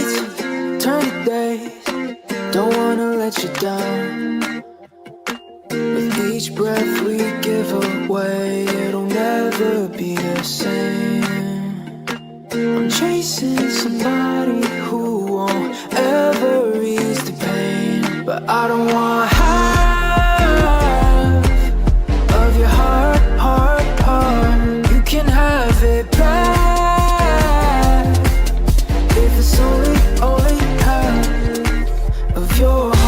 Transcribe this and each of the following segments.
nights turn to days. Don't wanna let you down. With each breath we give away, it'll never be the same. I'm chasing somebody who won't ever ease the pain, but I don't want half of your heart, heart, heart. You can have it back if it's only half of your heart.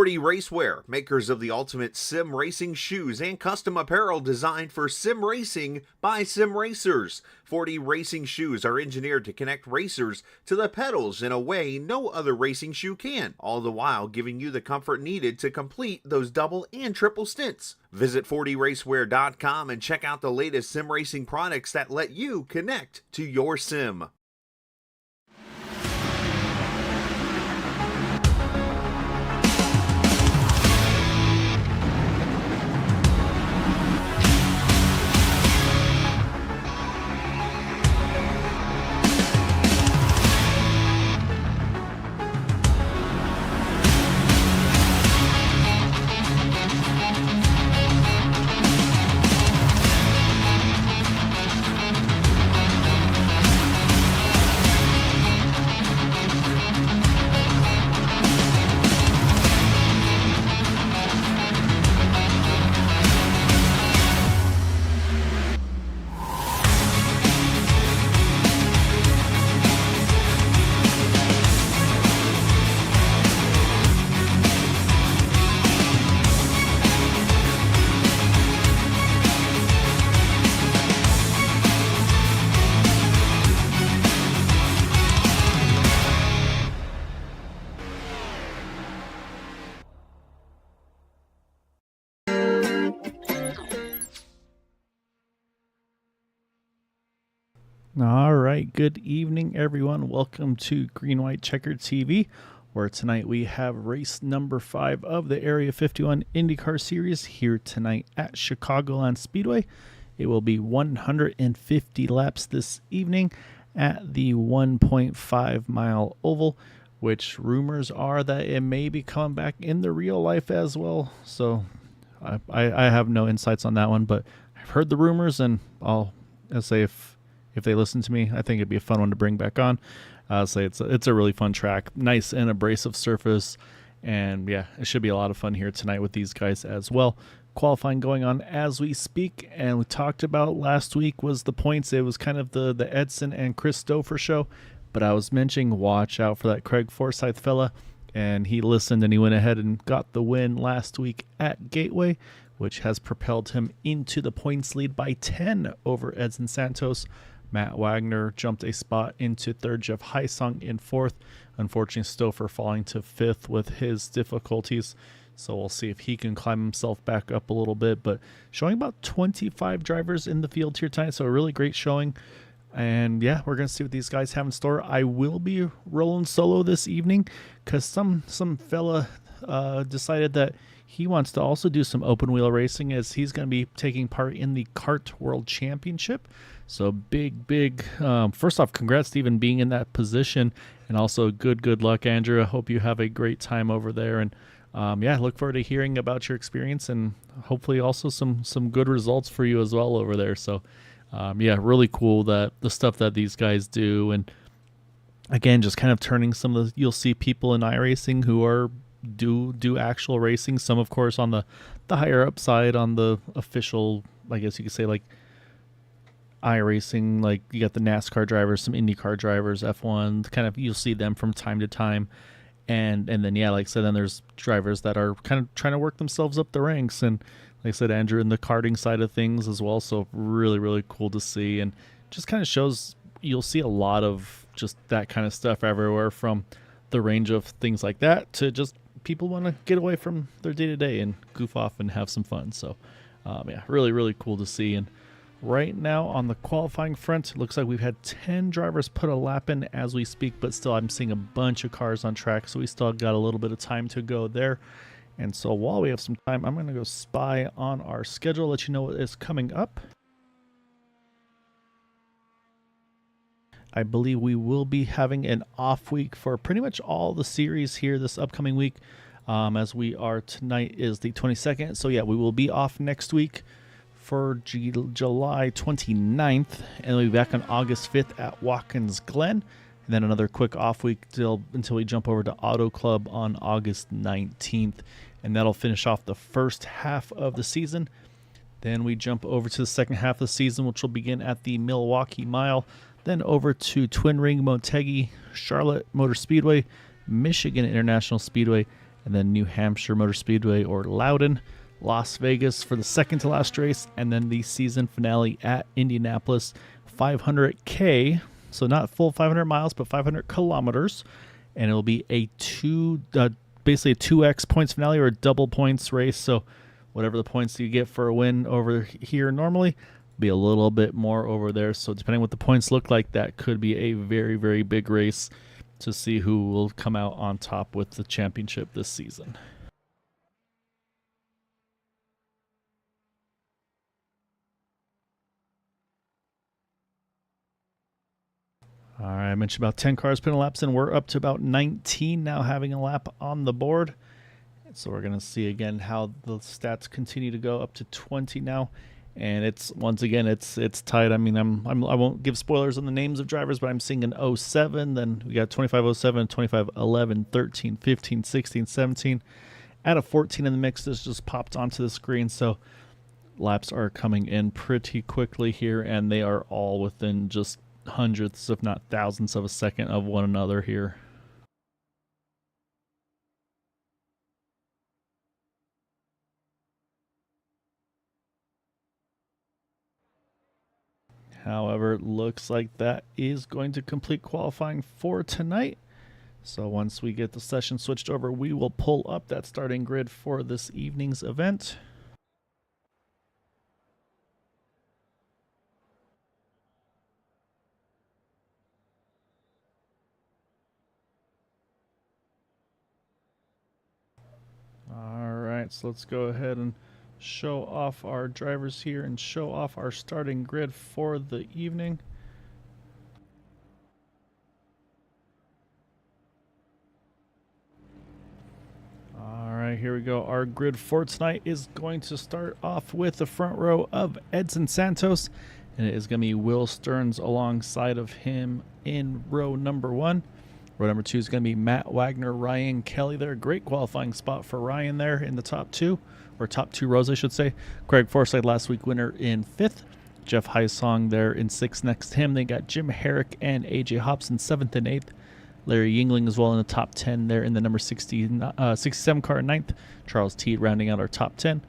Racewear, makers of the ultimate sim racing shoes and custom apparel designed for sim racing by sim racers. 40 racing shoes are engineered to connect racers to the pedals in a way no other racing shoe can, all the while giving you the comfort needed to complete those double and triple stints. Visit 40racewear.com and check out the latest sim racing products that let you connect to your sim. All right, good evening, everyone. Welcome to Green White Checkered TV, where tonight we have race number 5 of the Area 51 Indycar Series here tonight at Chicagoland Speedway. It will be 150 laps this evening at the 1.5 mile oval, which rumors are that it may be coming back in the real life as well. So I have no insights on that one, but I've heard the rumors, and I'll say if they listen to me, I think it'd be a fun one to bring back on. I'll say it's a really fun track, nice and abrasive surface, and yeah, it should be a lot of fun here tonight with these guys as well. Qualifying going on as we speak, and we talked about last week was the points. It was kind of the Edson and Chris Stouffer show, but I was mentioning watch out for that Craig Forsyth fella, and he listened and he went ahead and got the win last week at Gateway, which has propelled him into the points lead by 10 over Edson Santos. Matt Wagner jumped a spot into third, Jeff Heisung in fourth. Unfortunately, Stouffer falling to fifth with his difficulties. So we'll see if he can climb himself back up a little bit. But showing about 25 drivers in the field here tonight, so a really great showing. And yeah, we're going to see what these guys have in store. I will be rolling solo this evening because some fella decided that he wants to also do some open wheel racing, as he's going to be taking part in the Kart World Championship. So big, first off, congrats to even being in that position. And also good luck, Andrew. I hope you have a great time over there. And yeah, look forward to hearing about your experience and hopefully also some good results for you as well over there. So yeah, really cool that the stuff that these guys do. And again, just kind of turning some of the, you'll see people in iRacing who are do actual racing. Some, of course, on the higher up side, on the official, I guess you could say, like iRacing, like you got the NASCAR drivers, some IndyCar drivers, F1, kind of, you'll see them from time to time. And then, yeah, like I said, then there's drivers that are kind of trying to work themselves up the ranks. And like I said, Andrew, in the karting side of things as well. So really cool to see. And just kind of shows, you'll see a lot of just that kind of stuff everywhere, from the range of things like that to just people want to get away from their day-to-day and goof off and have some fun. So yeah, really cool to see. And right now on the qualifying front, it looks like we've had 10 drivers put a lap in as we speak, but still I'm seeing a bunch of cars on track, so we still got a little bit of time to go there. And so while we have some time, I'm going to go spy on our schedule, let you know what is coming up. I believe we will be having an off week for pretty much all the series here this upcoming week, as we are, tonight is the 22nd. So yeah, we will be off next week for July 29th, and we'll be back on August 5th at Watkins Glen, and then another quick off week until we jump over to Auto Club on August 19th, and that'll finish off the first half of the season. Then we jump over to the second half of the season, which will begin at the Milwaukee Mile, then over to Twin Ring Motegi, Charlotte Motor Speedway, Michigan International Speedway, and then New Hampshire Motor Speedway or Loudon, Las Vegas for the second to last race, and then the season finale at Indianapolis, 500K, so not full 500 miles, but 500 kilometers, and it'll be a basically a 2x points finale or a double points race. So whatever the points you get for a win over here normally, be a little bit more over there. So depending on what the points look like, that could be a very big race to see who will come out on top with the championship this season. All right, I mentioned about 10 cars putting laps in. We're up to about 19 now having a lap on the board. So we're going to see again how the stats continue to go up to 20 now. And it's, once again, it's tight. I mean, I won't give spoilers on the names of drivers, but I'm seeing an 07. Then we got 2507, 2511, 13, 15, 16, 17. Add a 14 in the mix. This just popped onto the screen. So laps are coming in pretty quickly here, and they are all within just hundredths, if not thousandths of a second of one another here. However, it looks like that is going to complete qualifying for tonight. So once we get the session switched over, we will pull up that starting grid for this evening's event. All right, so let's go ahead and show off our drivers here and show off our starting grid for the evening. All right, here we go. Our grid for tonight is going to start off with the front row of Edson Santos, and it is going to be Will Stearns alongside of him in row number 1. Row number 2 is going to be Matt Wagner, Ryan Kelly there. Great qualifying spot for Ryan there in the top 2, or top 2 rows, I should say. Craig Forsyth, last week winner, in 5th. Jeff Heisong there in 6th next to him. They got Jim Herrick and AJ Hobson 7th and 8th. Larry Yingling as well in the top 10 there in the number 67 car in 9th. Charles Teed rounding out our top 10.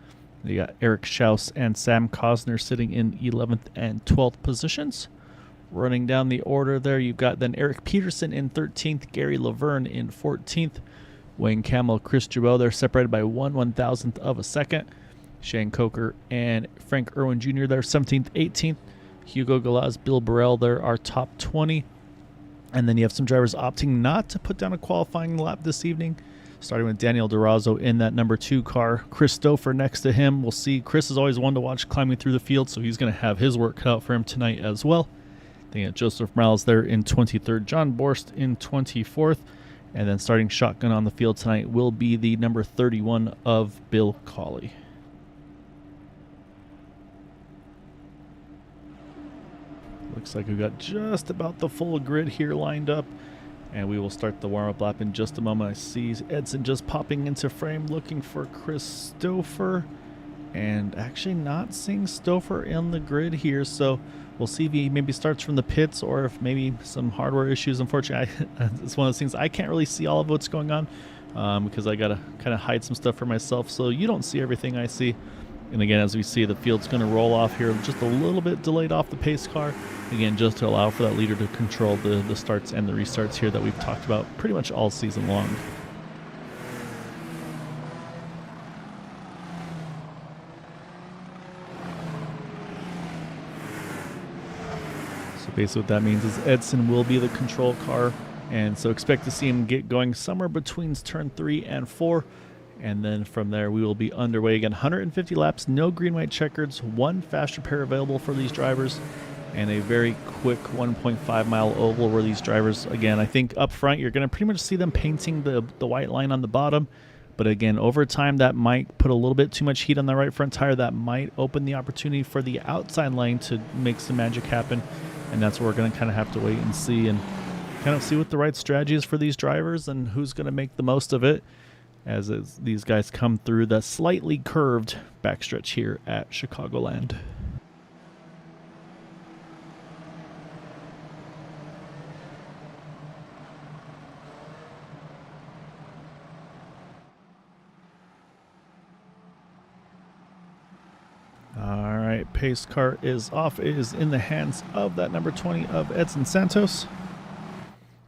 They got Eric Schaus and Sam Cosner sitting in 11th and 12th positions. Running down the order there, you've got then Eric Peterson in 13th, Gary Laverne in 14th, Wayne Camel, Chris Giroux, they're separated by 1/1000th of a second. Shane Coker and Frank Irwin Jr. there 17th, 18th. Hugo Galaz, Bill Burrell there are top 20. And then you have some drivers opting not to put down a qualifying lap this evening, starting with Daniel Durazo in that number 2 car. Chris Stouffer next to him. We'll see. Chris is always one to watch climbing through the field, so he's going to have his work cut out for him tonight as well. Then you got Joseph Morales there in 23rd, John Borst in 24th, and then starting shotgun on the field tonight will be the number 31 of Bill Cawley. Looks like we've got just about the full grid here lined up, and we will start the warm-up lap in just a moment. I see Edson just popping into frame looking for Chris Stouffer, and actually not seeing Stouffer in the grid here, so we'll see if he maybe starts from the pits or if maybe some hardware issues. Unfortunately, it's one of those things I can't really see all of what's going on because I gotta kind of hide some stuff for myself, so you don't see everything I see. And again, as we see, the field's going to roll off here just a little bit delayed off the pace car. Again, just to allow for that leader to control the starts and the restarts here that we've talked about pretty much all season long. So basically what that means is Edson will be the control car. And so expect to see him get going somewhere between turn 3 and 4. And then from there, we will be underway again. 150 laps, no green-white checkers, one fast repair available for these drivers, and a very quick 1.5-mile oval where these drivers, again, I think up front, you're going to pretty much see them painting the white line on the bottom. But again, over time, that might put a little bit too much heat on the right front tire. That might open the opportunity for the outside lane to make some magic happen. And that's where we're going to kind of have to wait and see and kind of see what the right strategy is for these drivers and who's going to make the most of it as these guys come through the slightly curved backstretch here at Chicagoland. All right, pace car is off. It is in the hands of that number 20 of Edson Santos.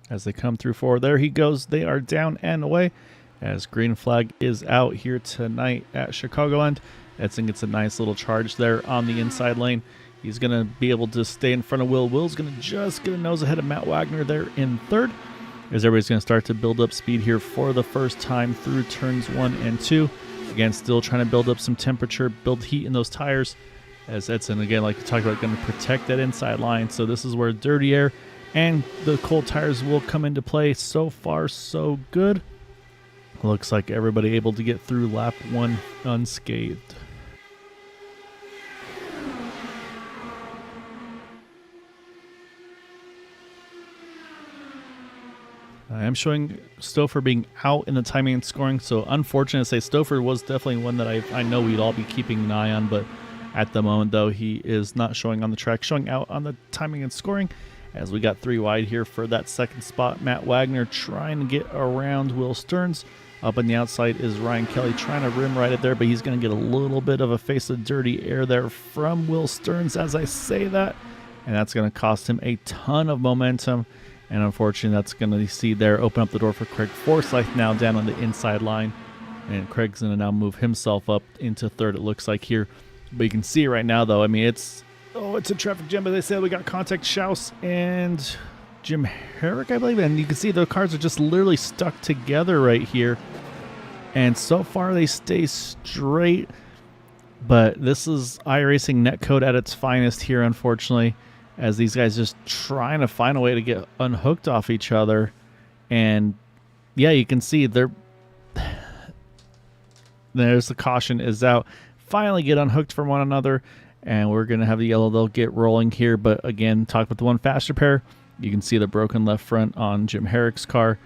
As they come through forward, there he goes. They are down and away. As green flag is out here tonight at Chicagoland. Edson gets a nice little charge there on the inside lane. He's going to be able to stay in front of Will. Will's going to just get a nose ahead of Matt Wagner there in third. As everybody's going to start to build up speed here for the first time through turns 1 and 2. Again, still trying to build up some temperature, build heat in those tires. As Edson, again, like we talked about, going to protect that inside line. So this is where dirty air and the cold tires will come into play. So far, so good. Looks like everybody able to get through lap 1 unscathed. I am showing Stouffer being out in the timing and scoring, so unfortunate to say Stouffer was definitely one that I know we'd all be keeping an eye on, but at the moment, though, he is not showing on the track, showing out on the timing and scoring. As we got 3 wide here for that second spot, Matt Wagner trying to get around Will Stearns. Up on the outside is Ryan Kelly trying to rim right it there, but he's going to get a little bit of a face of dirty air there from Will Stearns as I say that. And that's going to cost him a ton of momentum. And unfortunately, that's going to see there open up the door for Craig Forsyth now down on the inside line. And Craig's going to now move himself up into third, it looks like here. But you can see right now, though, I mean, it's a traffic jam. But they said we got contact Schaus and Jim Herrick, I believe. And you can see the cars are just literally stuck together right here. And so far, they stay straight. But this is iRacing netcode at its finest here, unfortunately, as these guys just trying to find a way to get unhooked off each other. And yeah, you can see there's the caution is out. Finally get unhooked from one another, and we're going to have the yellow. They'll get rolling here, but again, talk about the one fast repair. You can see the broken left front on Jim Herrick's car.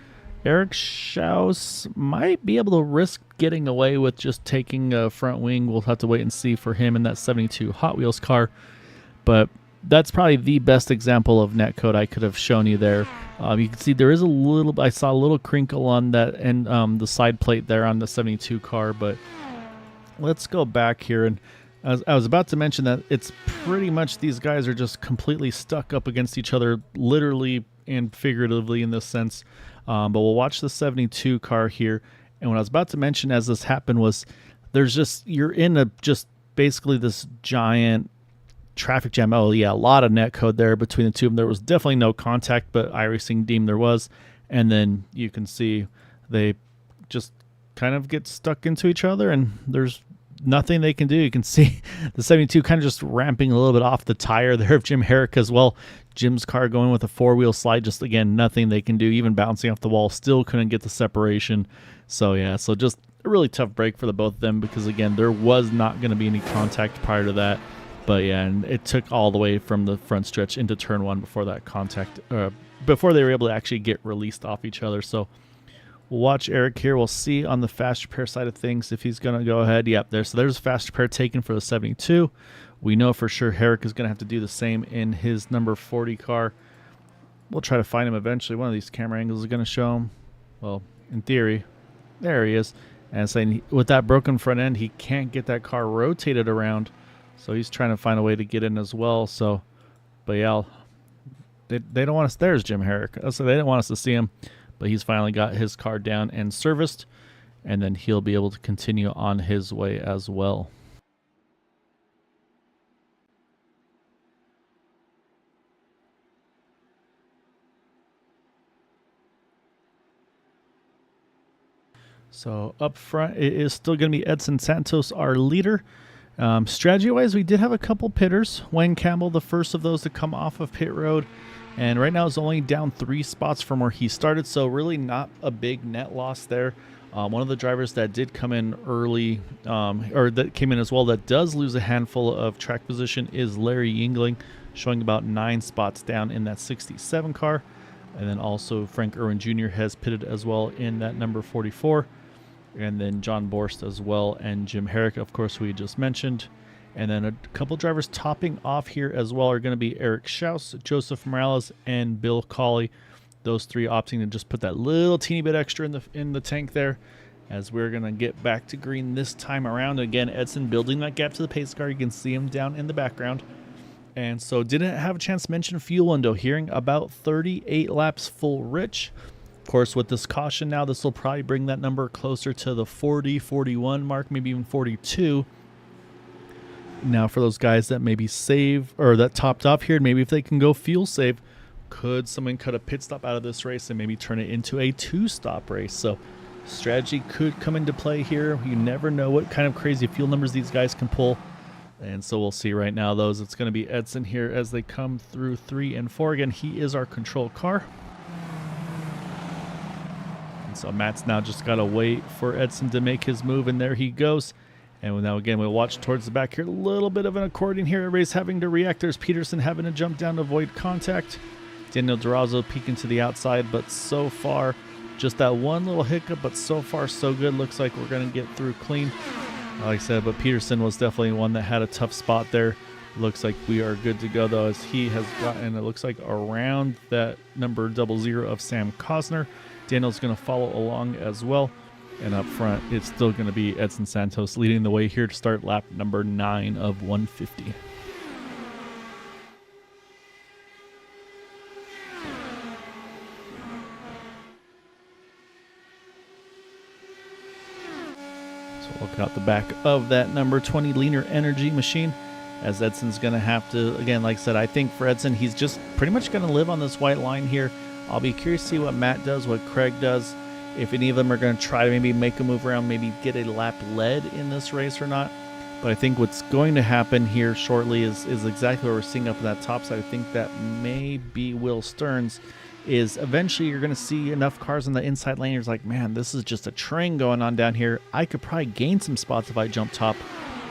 Eric Schaus might be able to risk getting away with just taking a front wing. We'll have to wait and see for him in that 72 Hot Wheels car, but that's probably the best example of netcode I could have shown you there. You can see there is I saw a little crinkle on that and the side plate there on the 72 car, but let's go back here. And I was about to mention that it's pretty much these guys are just completely stuck up against each other, literally and figuratively in this sense. But we'll watch the 72 car here. And what I was about to mention as this happened was you're in just basically this giant traffic jam. Oh yeah, a lot of netcode there between the two of them. There was definitely no contact, but iRacing deemed there was. And then you can see they just kind of get stuck into each other, and there's nothing they can do. You can see the 72 kind of just ramping a little bit off the tire there of Jim Herrick as well, Jim's car going with a four-wheel slide, just again, nothing they can do, even bouncing off the wall, still couldn't get the separation. So yeah, so just a really tough break for the both of them, because again, there was not going to be any contact prior to that. But yeah, and it took all the way from the front stretch into turn one before that contact, before they were able to actually get released off each other. So we'll watch Eric here. We'll see on the fast repair side of things if he's going to go ahead. Yep, there's fast repair taken for the 72. We know for sure Herrick is going to have to do the same in his number 40 car. We'll try to find him eventually. One of these camera angles is going to show him. Well, in theory, there he is. And saying with that broken front end, he can't get that car rotated around. So he's trying to find a way to get in as well. So, but yeah, they don't want us. There's Jim Herrick. So they didn't want us to see him, but he's finally got his car down and serviced, and then he'll be able to continue on his way as well. So up front, it is still going to be Edson Santos, our leader. Strategy-wise, we did have a couple pitters. Wayne Campbell, the first of those to come off of pit road. And right now is only down 3 spots from where he started, so really not a big net loss there. One of the drivers that did come in early, or that came in as well, that does lose a handful of track position is Larry Yingling, showing about 9 spots down in that 67 car. And then also Frank Irwin Jr. has pitted as well in that number 44. And then John Borst as well, and Jim Herrick, of course, we just mentioned. And then a couple drivers topping off here as well are going to be Eric Schaus, Joseph Morales, and Bill Cawley. Those 3 opting to just put that little teeny bit extra in the tank there, as we're going to get back to green this time around. Again, Edson building that gap to the pace car. You can see him down in the background. And so didn't have a chance to mention fuel window. Hearing about 38 laps full rich. Of course, with this caution now, this will probably bring that number closer to the 40, 41 mark, maybe even 42. Now, for those guys that maybe save, or that topped off here, maybe if they can go fuel save, could someone cut a pit stop out of this race and maybe turn it into a 2-stop race? So strategy could come into play here. You never know what kind of crazy fuel numbers these guys can pull. And so we'll see right now, those. It's going to be Edson here as they come through 3 and 4. Again, he is our control car. So Matt's now just got to wait for Edson to make his move, and there he goes. And now again, we'll watch towards the back here. A little bit of an accordion here. Everybody's having to react. There's Peterson having to jump down to avoid contact. Daniel Durazo peeking to the outside, but so far, just that one little hiccup, but so far so good. Looks like we're going to get through clean. Like I said, but Peterson was definitely one that had a tough spot there. Looks like we are good to go, though, as he has gotten, it looks like, around that number 00 of Sam Cosner. Daniel's going to follow along as well. And up front, it's still going to be Edson Santos leading the way here to start lap number 9 of 150. So looking out the back of that number 20 Leaner Energy machine, as Edson's going to have to, again, like I said, I think for Edson, he's just pretty much going to live on this white line here. I'll be curious to see what Matt does, what Craig does, if any of them are going to try to maybe make a move around, maybe get a lap led in this race or not. But I think what's going to happen here shortly is exactly what we're seeing up in that top side. I think that may be Will Stearns, is eventually you're going to see enough cars on the inside lane. You're like, man, this is just a train going on down here. I could probably gain some spots if I jump top.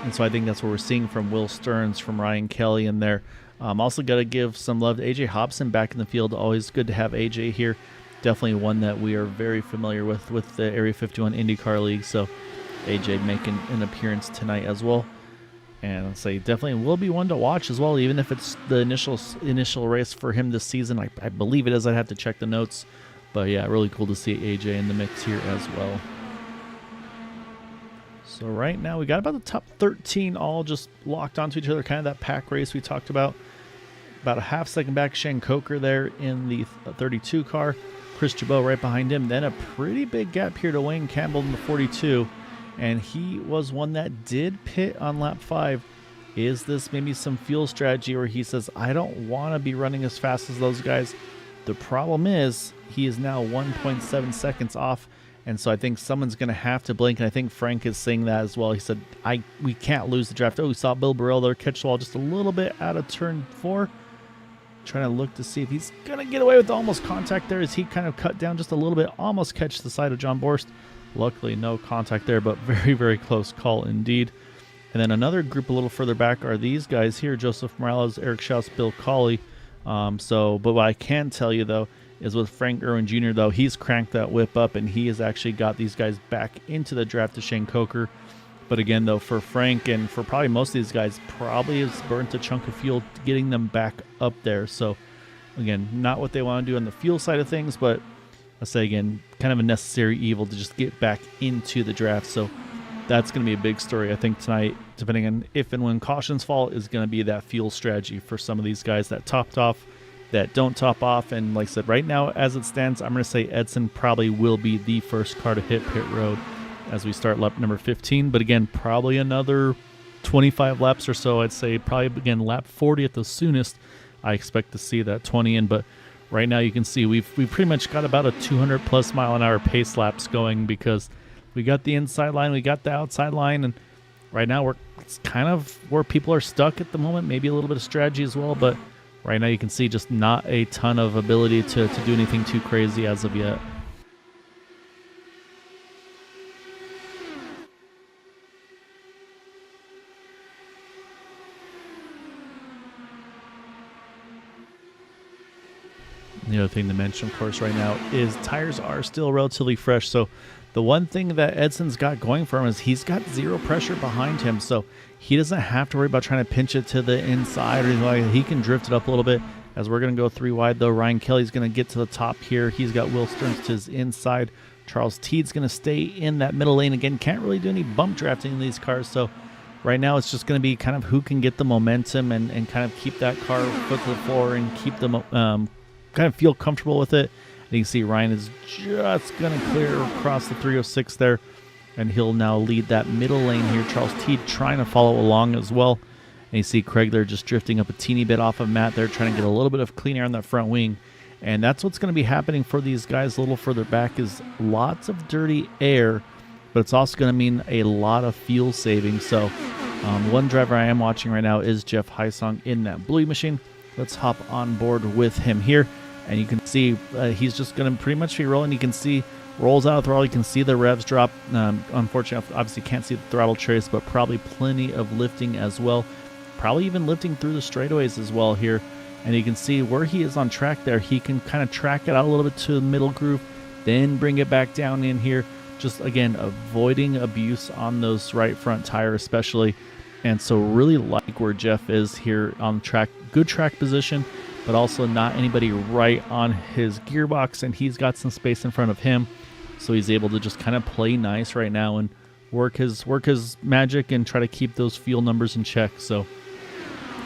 And so I think that's what we're seeing from Will Stearns, from Ryan Kelly in there. Also got to give some love to AJ Hobson back in the field. Always good to have AJ here. Definitely one that we are very familiar with the Area 51 IndyCar League. So AJ making an appearance tonight as well. And I'll say definitely will be one to watch as well, even if it's the initial race for him this season. I believe it is. I'd have to check the notes. But yeah, really cool to see AJ in the mix here as well. So right now we got about the top 13 all just locked onto each other, kind of that pack race we talked about. About a half second back, Shane Coker there in the 32 car. Chris Jabot right behind him. Then a pretty big gap here to Wayne Campbell in the 42. And he was one that did pit on lap 5. Is this maybe some fuel strategy where he says, I don't want to be running as fast as those guys? The problem is he is now 1.7 seconds off. And so I think someone's going to have to blink. And I think Frank is saying that as well. He said, we can't lose the draft. Oh, we saw Bill Burrell there catch the wall just a little bit out of turn 4. Trying to look to see if he's going to get away with almost contact there as he kind of cut down just a little bit, almost catch the side of John Borst. Luckily, no contact there, but very, very close call indeed. And then another group a little further back are these guys here, Joseph Morales, Eric Schaus, Bill Colley. But what I can tell you, though, is with Frank Irwin Jr., though, he's cranked that whip up, and he has actually got these guys back into the draft to Shane Coker. But again, though, for Frank and for probably most of these guys, probably has burnt a chunk of fuel getting them back up there. So, again, not what they want to do on the fuel side of things, but I say again, kind of a necessary evil to just get back into the draft. So that's going to be a big story, I think, tonight, depending on if and when cautions fall, is going to be that fuel strategy for some of these guys that topped off, that don't top off. And like I said, right now, as it stands, I'm going to say Edson probably will be the first car to hit pit road as we start lap number 15. But again, probably another 25 laps or so. I'd say probably, again, lap 40 at the soonest. I expect to see that 20 in. But right now you can see we've pretty much got about a 200 plus mile an hour pace laps going, because we got the inside line, we got the outside line, and right now it's kind of where people are stuck at the moment. Maybe a little bit of strategy as well, but right now you can see just not a ton of ability to do anything too crazy as of yet. The other thing to mention, of course, right now is tires are still relatively fresh. So the one thing that Edson's got going for him is he's got zero pressure behind him. So he doesn't have to worry about trying to pinch it to the inside or anything like that. He can drift it up a little bit. As we're going to go 3 wide, though, Ryan Kelly's going to get to the top here. He's got Will Stearns to his inside. Charles Teed's going to stay in that middle lane. Again, can't really do any bump drafting in these cars. So right now it's just going to be kind of who can get the momentum and kind of keep that car foot to the floor and keep them kind of feel comfortable with it. And you can see Ryan is just going to clear across the 306 there, and he'll now lead that middle lane here. Charles Teed trying to follow along as well. And you see Craig there just drifting up a teeny bit off of Matt there, trying to get a little bit of clean air on that front wing. And that's what's going to be happening for these guys a little further back, is lots of dirty air, but it's also going to mean a lot of fuel saving. So one driver I am watching right now is Jeff Heisong in that Bluey machine. Let's hop on board with him here. And you can see he's just going to pretty much be rolling. You can see rolls out of throttle. You can see the revs drop. Unfortunately, obviously can't see the throttle trace, but probably plenty of lifting as well. Probably even lifting through the straightaways as well here. And you can see where he is on track there. He can kind of track it out a little bit to the middle groove, then bring it back down in here. Just, again, avoiding abuse on those right front tire especially. And so really like where Jeff is here on track. Good track position, but also not anybody right on his gearbox, and he's got some space in front of him, so he's able to just kind of play nice right now and work his magic and try to keep those fuel numbers in check. So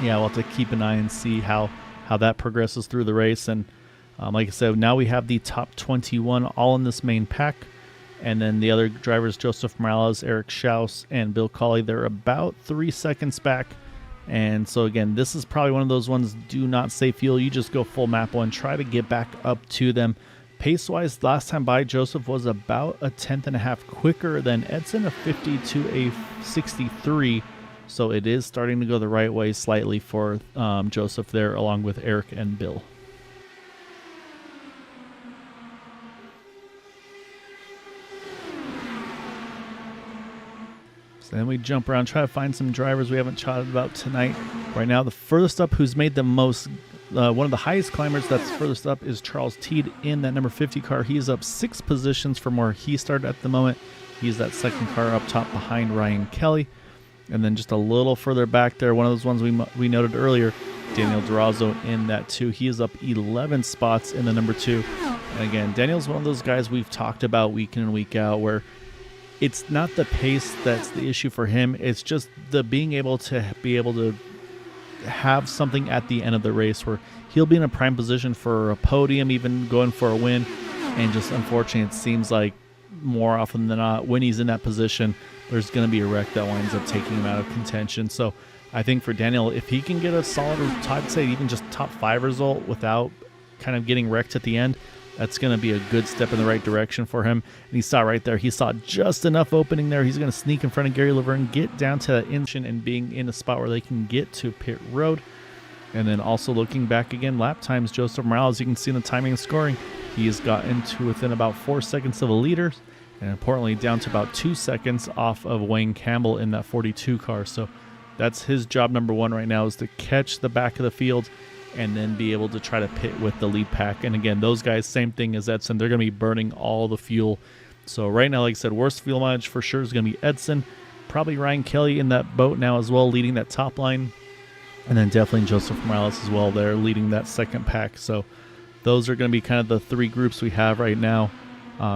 yeah, we'll have to keep an eye and see how that progresses through the race. And like I said, now we have the top 21 all in this main pack, and then the other drivers, Joseph Morales, Eric Schaus, and Bill Colley, they're about 3 seconds back. And so again, this is probably one of those ones, do not save fuel. You just go full map one, try to get back up to them. Pace-wise, last time by, Joseph was about a 1/10.5 quicker than Edson, a 50 to a 63. So it is starting to go the right way slightly for Joseph there, along with Eric and Bill. So then we jump around, try to find some drivers we haven't chatted about tonight. Right now, the furthest up who's made the most, one of the highest climbers that's furthest up is Charles Teed in that number 50 car. He's up 6 positions from where he started at the moment. He's that second car up top behind Ryan Kelly. And then just a little further back there, one of those ones we noted earlier, Daniel Durazo in that 2. He is up 11 spots in the number 2. And again, Daniel's one of those guys we've talked about week in and week out, where it's not the pace that's the issue for him. It's just the being able to have something at the end of the race where he'll be in a prime position for a podium, even going for a win. And just unfortunately, it seems like more often than not, when he's in that position, there's going to be a wreck that winds up taking him out of contention. So I think for Daniel, if he can get a solid, I'd say even just top 5 result without kind of getting wrecked at the end, that's going to be a good step in the right direction for him. And he saw right there, he saw just enough opening there. He's going to sneak in front of Gary Laverne, get down to that engine and being in a spot where they can get to pit road. And then also looking back again, lap times, Joseph Morales, you can see in the timing and scoring, he has gotten to within about 4 seconds of a leader, and importantly down to about 2 seconds off of Wayne Campbell in that 42 car. So that's his job number one right now, is to catch the back of the field and then be able to try to pit with the lead pack. And again, those guys, same thing as Edson, they're going to be burning all the fuel. So right now, like I said, worst fuel mileage for sure is going to be Edson. Probably Ryan Kelly in that boat now as well, leading that top line. And then definitely Joseph Morales as well there, leading that second pack. So those are going to be kind of the three groups we have right now.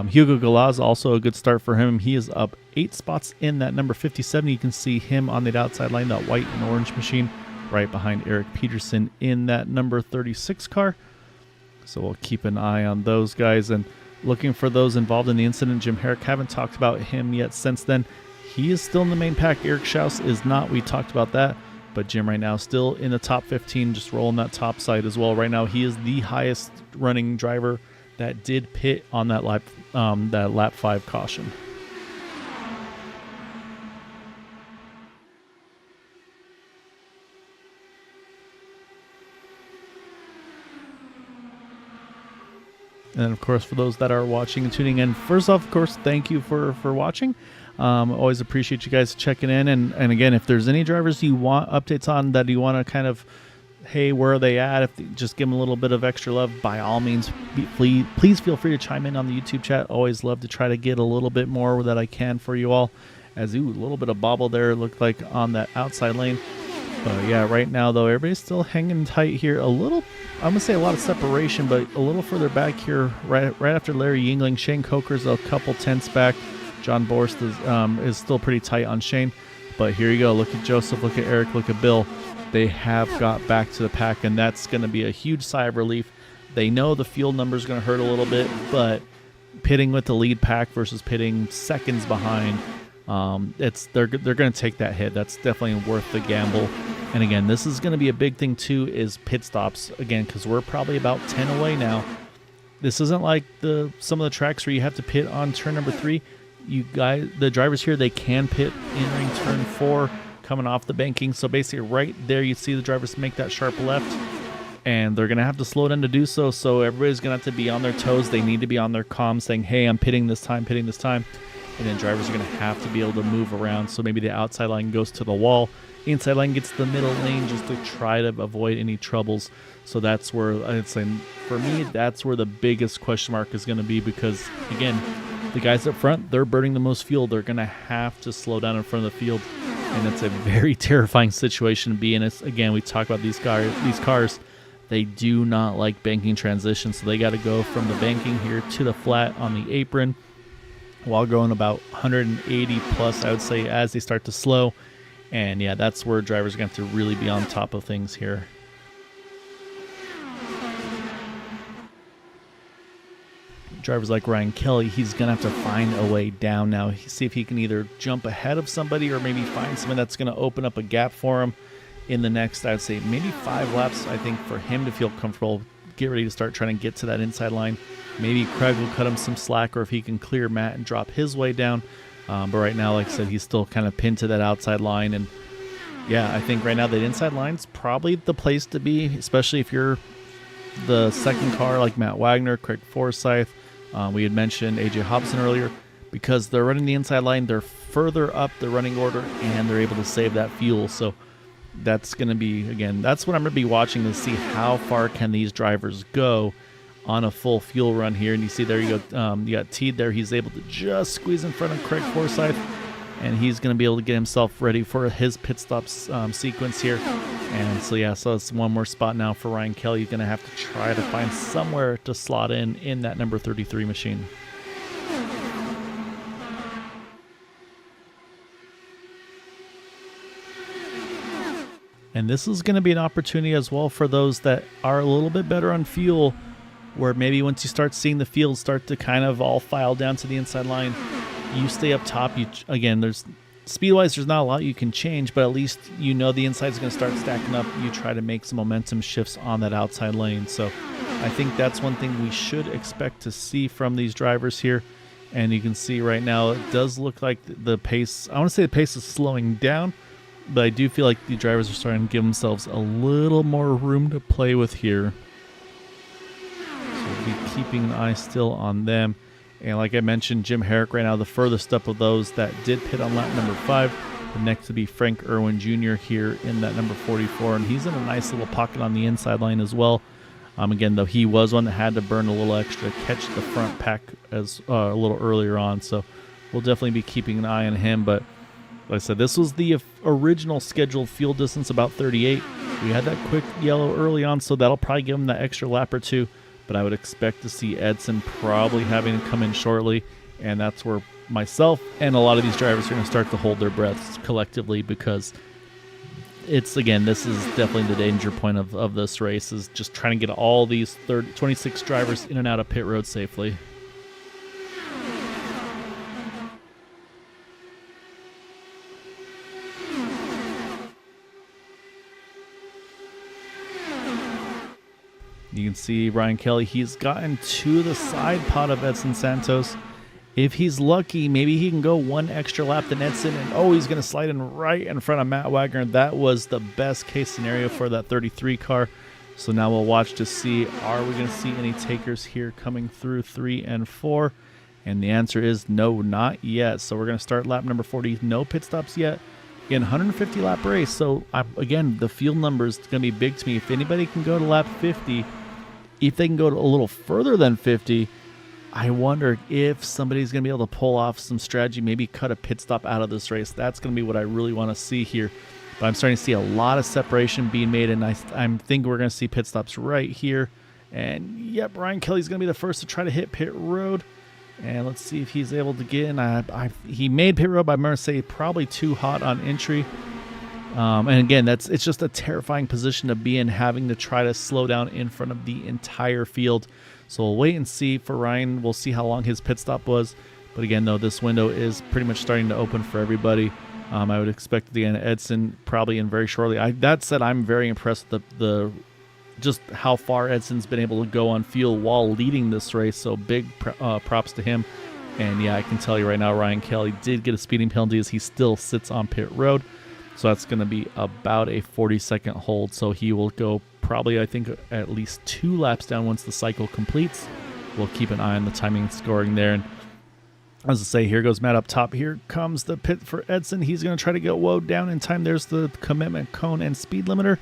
Hugo Galaz, also a good start for him. He is up 8 spots in that number 57. You can see him on the outside line, that white and orange machine, right behind Eric Peterson in that number 36 car. So we'll keep an eye on those guys. And looking for those involved in the incident, Jim Herrick, haven't talked about him yet since then. He is still in the main pack. Eric Schaus is not. We talked about that. But Jim right now still in the top 15, just rolling that top side as well. Right now he is the highest running driver that did pit on that lap 5 caution. And of course, for those that are watching and tuning in, first off, of course, thank you for watching. Always appreciate you guys checking in. And again, if there's any drivers you want updates on that you want to kind of, hey, where are they at? Just give them a little bit of extra love, by all means, please feel free to chime in on the YouTube chat. Always love to try to get a little bit more that I can for you all. As a little bit of bobble there, looked like on that outside lane. But yeah, right now though, everybody's still hanging tight here. A little, I'm gonna say a lot of separation, but a little further back here, right after Larry Yingling, Shane Coker's a couple tenths back. John Borst is still pretty tight on Shane. But here you go. Look at Joseph, look at Eric, look at Bill. They have got back to the pack, and that's going to be a huge sigh of relief. They know the fuel number is going to hurt a little bit, but pitting with the lead pack versus pitting seconds behind, they're going to take that hit. That's definitely worth the gamble. And again, this is going to be a big thing too, is pit stops again, because we're probably about 10 away now. This isn't like some of the tracks where you have to pit on turn number 3. You guys, the drivers here, they can pit entering turn 4, coming off the banking. So basically right there you see the drivers make that sharp left, and they're gonna have to slow down to do so. So everybody's gonna have to be on their toes. They need to be on their comms saying, hey, I'm pitting this time. And then drivers are gonna have to be able to move around. So maybe the outside line goes to the wall, inside line gets to the middle lane, just to try to avoid any troubles. So that's where I'd say, for me, that's where the biggest question mark is gonna be, because again, the guys up front, they're burning the most fuel. They're going to have to slow down in front of the field, and it's a very terrifying situation to be in. It's, again, we talk about these cars, they do not like banking transitions, so they got to go from the banking here to the flat on the apron while going about 180 plus, I would say, as they start to slow. And yeah, that's where drivers are going to have to really be on top of things here. Drivers like Ryan Kelly, he's going to have to find a way down now. See if he can either jump ahead of somebody or maybe find someone that's going to open up a gap for him in the next, I'd say, maybe 5 laps, I think, for him to feel comfortable, get ready to start trying to get to that inside line. Maybe Craig will cut him some slack, or if he can clear Matt and drop his way down. But right now, like I said, he's still kind of pinned to that outside line. And yeah, I think right now that inside line's probably the place to be, especially if you're the second car like Matt Wagner, Craig Forsyth. We had mentioned AJ Hobson earlier, because they're running the inside line, they're further up the running order, and they're able to save that fuel. So that's going to be, again, that's what I'm going to be watching to see how far can these drivers go on a full fuel run here. And you see there you go, you got Teed there. He's able to just squeeze in front of Craig Forsyth, and he's going to be able to get himself ready for his pit stops sequence here. And so yeah, so it's one more spot now for Ryan Kelly. He's going to have to try to find somewhere to slot in that number 33 machine. And this is going to be an opportunity as well for those that are a little bit better on fuel, where maybe once you start seeing the field start to kind of all file down to the inside line, you stay up top. Again, there's speed-wise, there's not a lot you can change, but at least you know the inside is going to start stacking up. You try to make some momentum shifts on that outside lane. So I think that's one thing we should expect to see from these drivers here. And you can see right now, it does look like the pace, I want to say the pace is slowing down, But I do feel like the drivers are starting to give themselves a little more room to play with here. So we'll be keeping an eye still on them. And like I mentioned, Jim Herrick right now, the furthest up of those that did pit on lap number 5. The next to be Frank Irwin Jr. here in that number 44. And he's in a nice little pocket on the inside line as well. Again, though, he was one that had to burn a little extra to catch the front pack as a little earlier on. So we'll definitely be keeping an eye on him. But like I said, this was the original scheduled field distance, about 38. We had that quick yellow early on, so that'll probably give him that extra lap or two. But I would expect to see Edson probably having to come in shortly. And that's where myself and a lot of these drivers are going to start to hold their breaths collectively, because it's, again, this is definitely the danger point of this race, is just trying to get all these 26 drivers in and out of pit road safely. You can see Ryan Kelly, he's gotten to the side pod of Edson Santos. If he's lucky, maybe he can go one extra lap than Edson, and he's going to slide in right in front of Matt Wagner. That was the best case scenario for that 33 car. So now we'll watch to see, are we going to see any takers here coming through 3 and 4? And the answer is no, not yet. So we're going to start lap number 40. No pit stops yet. Again, 150 lap race. So again, the field number is going to be big to me. If anybody can go to lap 50, if they can go to a little further than 50, I wonder if somebody's going to be able to pull off some strategy, maybe cut a pit stop out of this race. That's going to be what I really want to see here. But I'm starting to see a lot of separation being made, and I'm thinking we're going to see pit stops right here. And yep, Ryan Kelly's going to be the first to try to hit pit road. And let's see if he's able to get in. He made pit road, but I'm going to say probably too hot on entry. And again, it's just a terrifying position to be in, having to try to slow down in front of the entire field. So we'll wait and see for Ryan. We'll see how long his pit stop was. But again, though, this window is pretty much starting to open for everybody. I would expect the Edson probably in very shortly. That said, I'm very impressed with the just how far Edson's been able to go on fuel while leading this race. So big props to him. And yeah, I can tell you right now, Ryan Kelly did get a speeding penalty as he still sits on pit road. So that's going to be about a 40-second hold. So he will go probably, I think, at least 2 laps down once the cycle completes. We'll keep an eye on the timing and scoring there. And as I say, here goes Matt up top. Here comes the pit for Edson. He's going to try to get woed down in time. There's the commitment cone and speed limiter.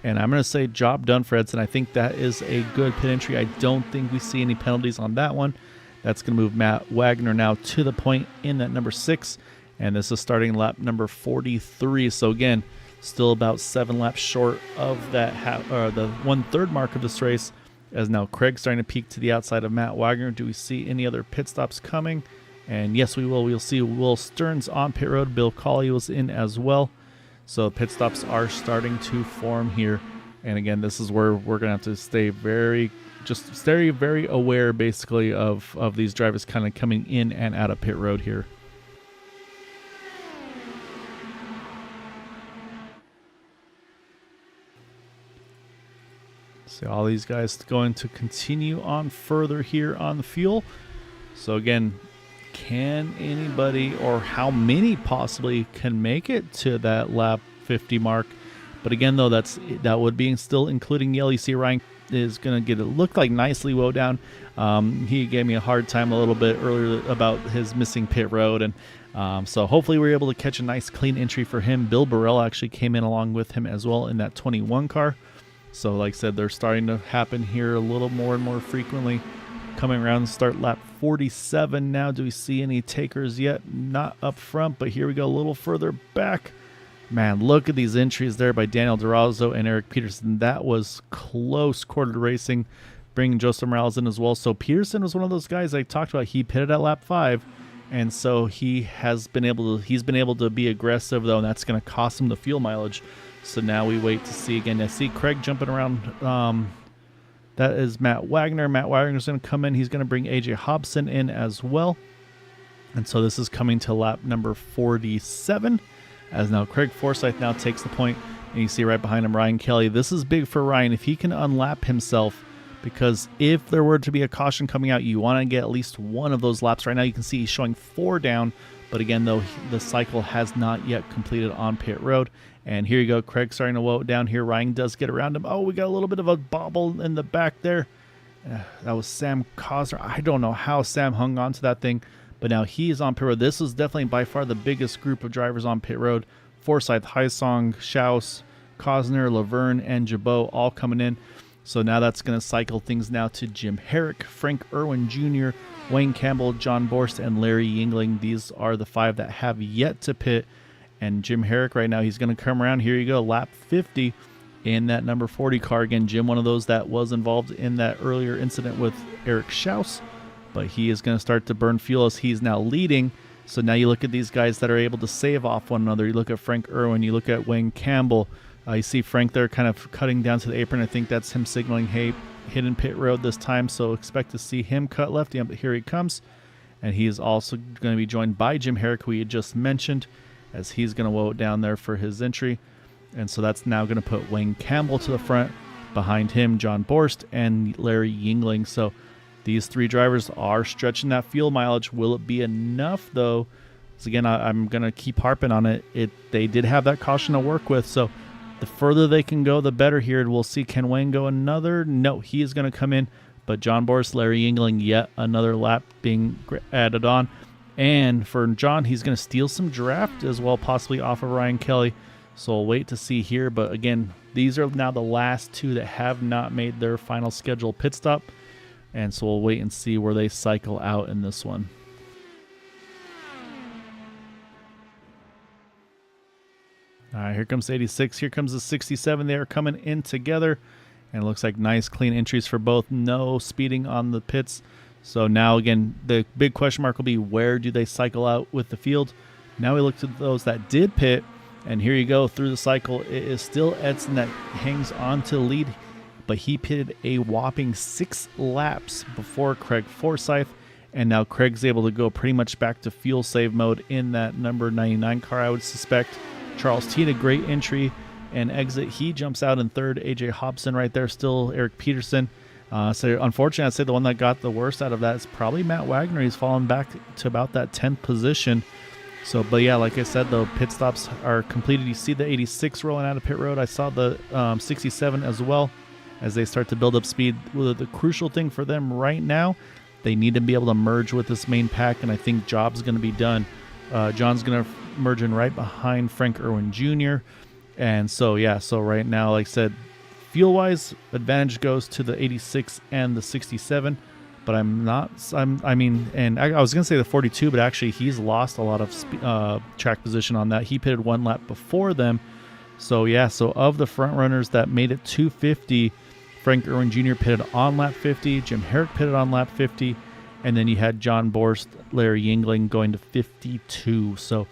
And I'm going to say job done for Edson. I think that is a good pit entry. I don't think we see any penalties on that one. That's going to move Matt Wagner now to the point in that number 6. And this is starting lap number 43. So again, still about 7 laps short of that the 1/3 mark of this race. As now Craig's starting to peek to the outside of Matt Wagner. Do we see any other pit stops coming? And yes, we will. We'll see Will Stearns on pit road. Bill Colley was in as well. So pit stops are starting to form here. And again, this is where we're going to have to stay very aware, basically, of these drivers kind of coming in and out of pit road here. So all these guys going to continue on further here on the fuel. So again, can anybody, or how many possibly, can make it to that lap 50 mark? But again, though, that would be still including yellow. You see Ryan is going to get it look like nicely woe down. He gave me a hard time a little bit earlier about his missing pit road. And so hopefully we're able to catch a nice clean entry for him. Bill Burrell actually came in along with him as well in that 21 car. So like I said, they're starting to happen here a little more and more frequently. Coming around, start lap 47 now. Do we see any takers yet? Not up front, but here we go a little further back. Man, look at these entries there by Daniel Durazo and Eric Peterson. That was close quarter racing, bringing Joseph Morales in as well. So Peterson was one of those guys I talked about. He pitted at lap 5, and so he's been able to be aggressive, though, and that's going to cost him the fuel mileage. So now we wait to see again. I see Craig jumping around. That is Matt Wagner. Matt Wagner's going to come in. He's going to bring AJ Hobson in as well. And so this is coming to lap number 47. As now Craig Forsyth now takes the point. And you see right behind him Ryan Kelly. This is big for Ryan if he can unlap himself, because if there were to be a caution coming out, you want to get at least one of those laps. Right now you can see he's showing 4 down, But again, though, the cycle has not yet completed on pit road. And here you go, Craig starting to woe down here. Ryan does get around him. Oh, we got a little bit of a bobble in the back there. That was Sam Cosner. I don't know how Sam hung on to that thing, but now he is on pit road. This is definitely by far the biggest group of drivers on pit road. Forsyth, Heisong, Schaus, Cosner, Laverne, and Jabot all coming in. So now that's going to cycle things now to Jim Herrick, Frank Irwin Jr., Wayne Campbell, John Borst, and Larry Yingling. These are the 5 that have yet to pit. And Jim Herrick right now, he's going to come around. Here you go, lap 50 in that number 40 car. Again, Jim, one of those that was involved in that earlier incident with Eric Schaus. But he is going to start to burn fuel as he's now leading. So now you look at these guys that are able to save off one another. You look at Frank Irwin, you look at Wayne Campbell. You see Frank there kind of cutting down to the apron. I think that's him signaling, hey, hidden pit road this time. So expect to see him cut left. Yeah, but here he comes. And he is also going to be joined by Jim Herrick, who we had just mentioned, as he's going to woe it down there for his entry. And so that's now going to put Wayne Campbell to the front. Behind him, John Borst and Larry Yingling. So these 3 drivers are stretching that fuel mileage. Will it be enough, though? Because again, I'm going to keep harping on it. They did have that caution to work with. So the further they can go, the better here. We'll see. Can Wayne go another? No, he is going to come in. But John Borst, Larry Yingling, yet another lap being added on. And for John, he's going to steal some draft as well, possibly off of Ryan Kelly. So we'll wait to see here. But again, these are now the last 2 that have not made their final scheduled pit stop. And so we'll wait and see where they cycle out in this one. All right, here comes 86. Here comes the 67. They are coming in together. And it looks like nice, clean entries for both. No speeding on the pits. So now, again, the big question mark will be, where do they cycle out with the field? Now we look to those that did pit, and here you go through the cycle. It is still Edson that hangs on to the lead, but he pitted a whopping 6 laps before Craig Forsyth, and now Craig's able to go pretty much back to fuel save mode in that number 99 car, I would suspect. Charles Teed, a great entry and exit. He jumps out in 3rd. AJ Hobson right there, still Eric Peterson. So unfortunately, I'd say the one that got the worst out of that is probably Matt Wagner. He's fallen back to about that 10th position. So, but yeah, like I said, the pit stops are completed. You see the 86 rolling out of pit road. I saw the 67 as well as they start to build up speed. Well, the crucial thing for them right now, they need to be able to merge with this main pack, and I think job's going to be done. John's going to merge in right behind Frank Irwin Jr. And so, yeah, so right now, like I said, fuel-wise, advantage goes to the 86 and the 67, but I was going to say the 42, but actually he's lost a lot of track position on that. He pitted 1 lap before them. So, yeah, so of the front runners that made it to 50, Frank Irwin Jr. pitted on lap 50, Jim Herrick pitted on lap 50, and then you had John Borst, Larry Yingling going to 52. So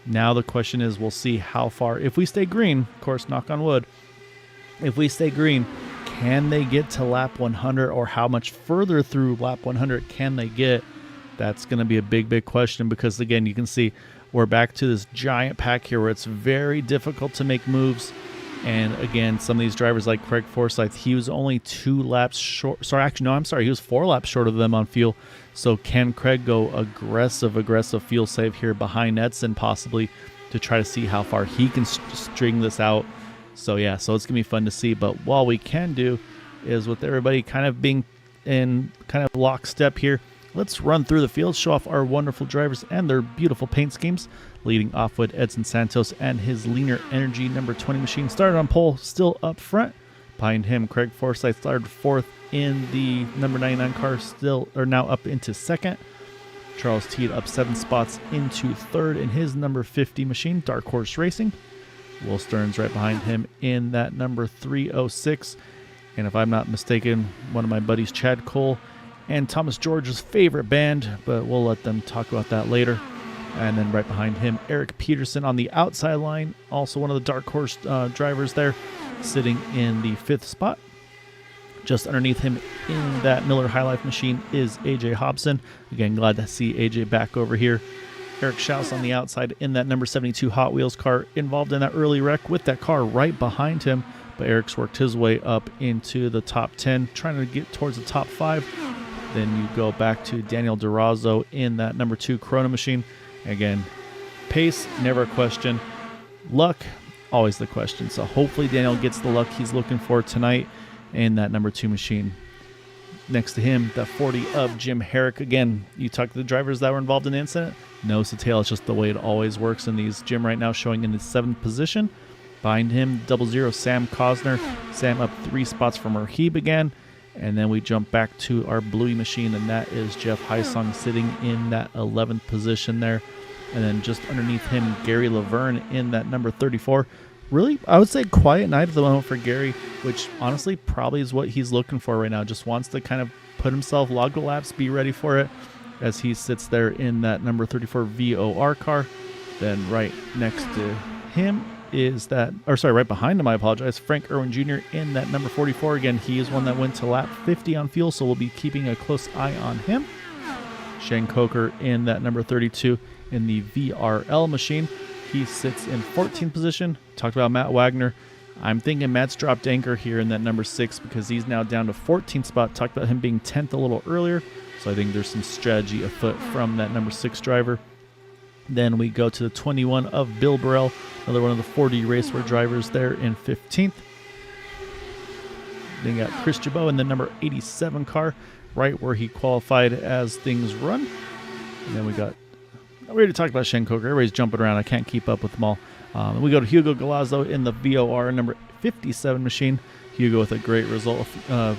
now the question is, we'll see how far, if we stay green, of course, knock on wood, if we stay green, can they get to lap 100, or how much further through lap 100 can they get? That's going to be a big, big question, because again, you can see we're back to this giant pack here where it's very difficult to make moves. And again, some of these drivers like Craig Forsyth, he was only 2 laps short. He was 4 laps short of them on fuel. So can Craig go aggressive fuel save here behind Edson possibly to try to see how far he can string this out? So yeah, so it's going to be fun to see. But what we can do is, with everybody kind of being in kind of lockstep here, let's run through the field, show off our wonderful drivers and their beautiful paint schemes. Leading off with Edson Santos and his Leaner Energy number 20 machine. Started on pole, still up front. Behind him, Craig Forsyth started 4th in the number 99 car, now up into 2nd. Charles Teed up 7 spots into 3rd in his number 50 machine, Dark Horse Racing. Will Stearns right behind him in that number 306. And if I'm not mistaken, one of my buddies, Chad Cole, and Thomas George's favorite band, but we'll let them talk about that later. And then right behind him, Eric Peterson on the outside line, also one of the Dark Horse drivers there, sitting in the 5th spot. Just underneath him in that Miller High Life machine is AJ Hobson. Again, glad to see AJ back over here. Eric Schaus on the outside in that number 72 Hot Wheels car, involved in that early wreck with that car right behind him. But Eric's worked his way up into the top 10, trying to get towards the top 5. Then you go back to Daniel Durazo in that number 2 Corona machine. Again, pace, never a question. Luck, always the question. So hopefully Daniel gets the luck he's looking for tonight in that number 2 machine. Next to him, the 40 of Jim Herrick. Again, you talk to the drivers that were involved in the incident. Nose to tail, it's just the way it always works in these. Jim right now showing in the 7th position. Behind him, 00 Sam Cosner. Sam up 3 spots from Rahib again. And then we jump back to our Bluey machine, and that is Jeff Heisong sitting in that 11th position there. And then just underneath him, Gary Laverne in that number 34. Really, I would say quiet night at the moment for Gary, which honestly probably is what he's looking for right now. Just wants to kind of put himself, log the laps, be ready for it as he sits there in that number 34 VOR car. Then right next to him is that, or sorry, right behind him, I apologize, Frank Irwin Jr. in that number 44. Again, he is one that went to lap 50 on fuel, so we'll be keeping a close eye on him. Shane Coker in that number 32 in the VRL machine. He sits in 14th position. Talked about Matt Wagner. I'm thinking Matt's dropped anchor here in that number 6 because he's now down to 14th spot. Talked about him being 10th a little earlier. So I think there's some strategy afoot from that number 6 driver. Then we go to the 21 of Bill Burrell, another one of the 40 Raceway drivers there in 15th. Then you got Chris Jabot in the number 87 car, right where he qualified as things run. And then we already talked about Shane Coker. Everybody's jumping around. I can't keep up with them all. We go to Hugo Galazzo in the VOR number 57 machine. Hugo with a great result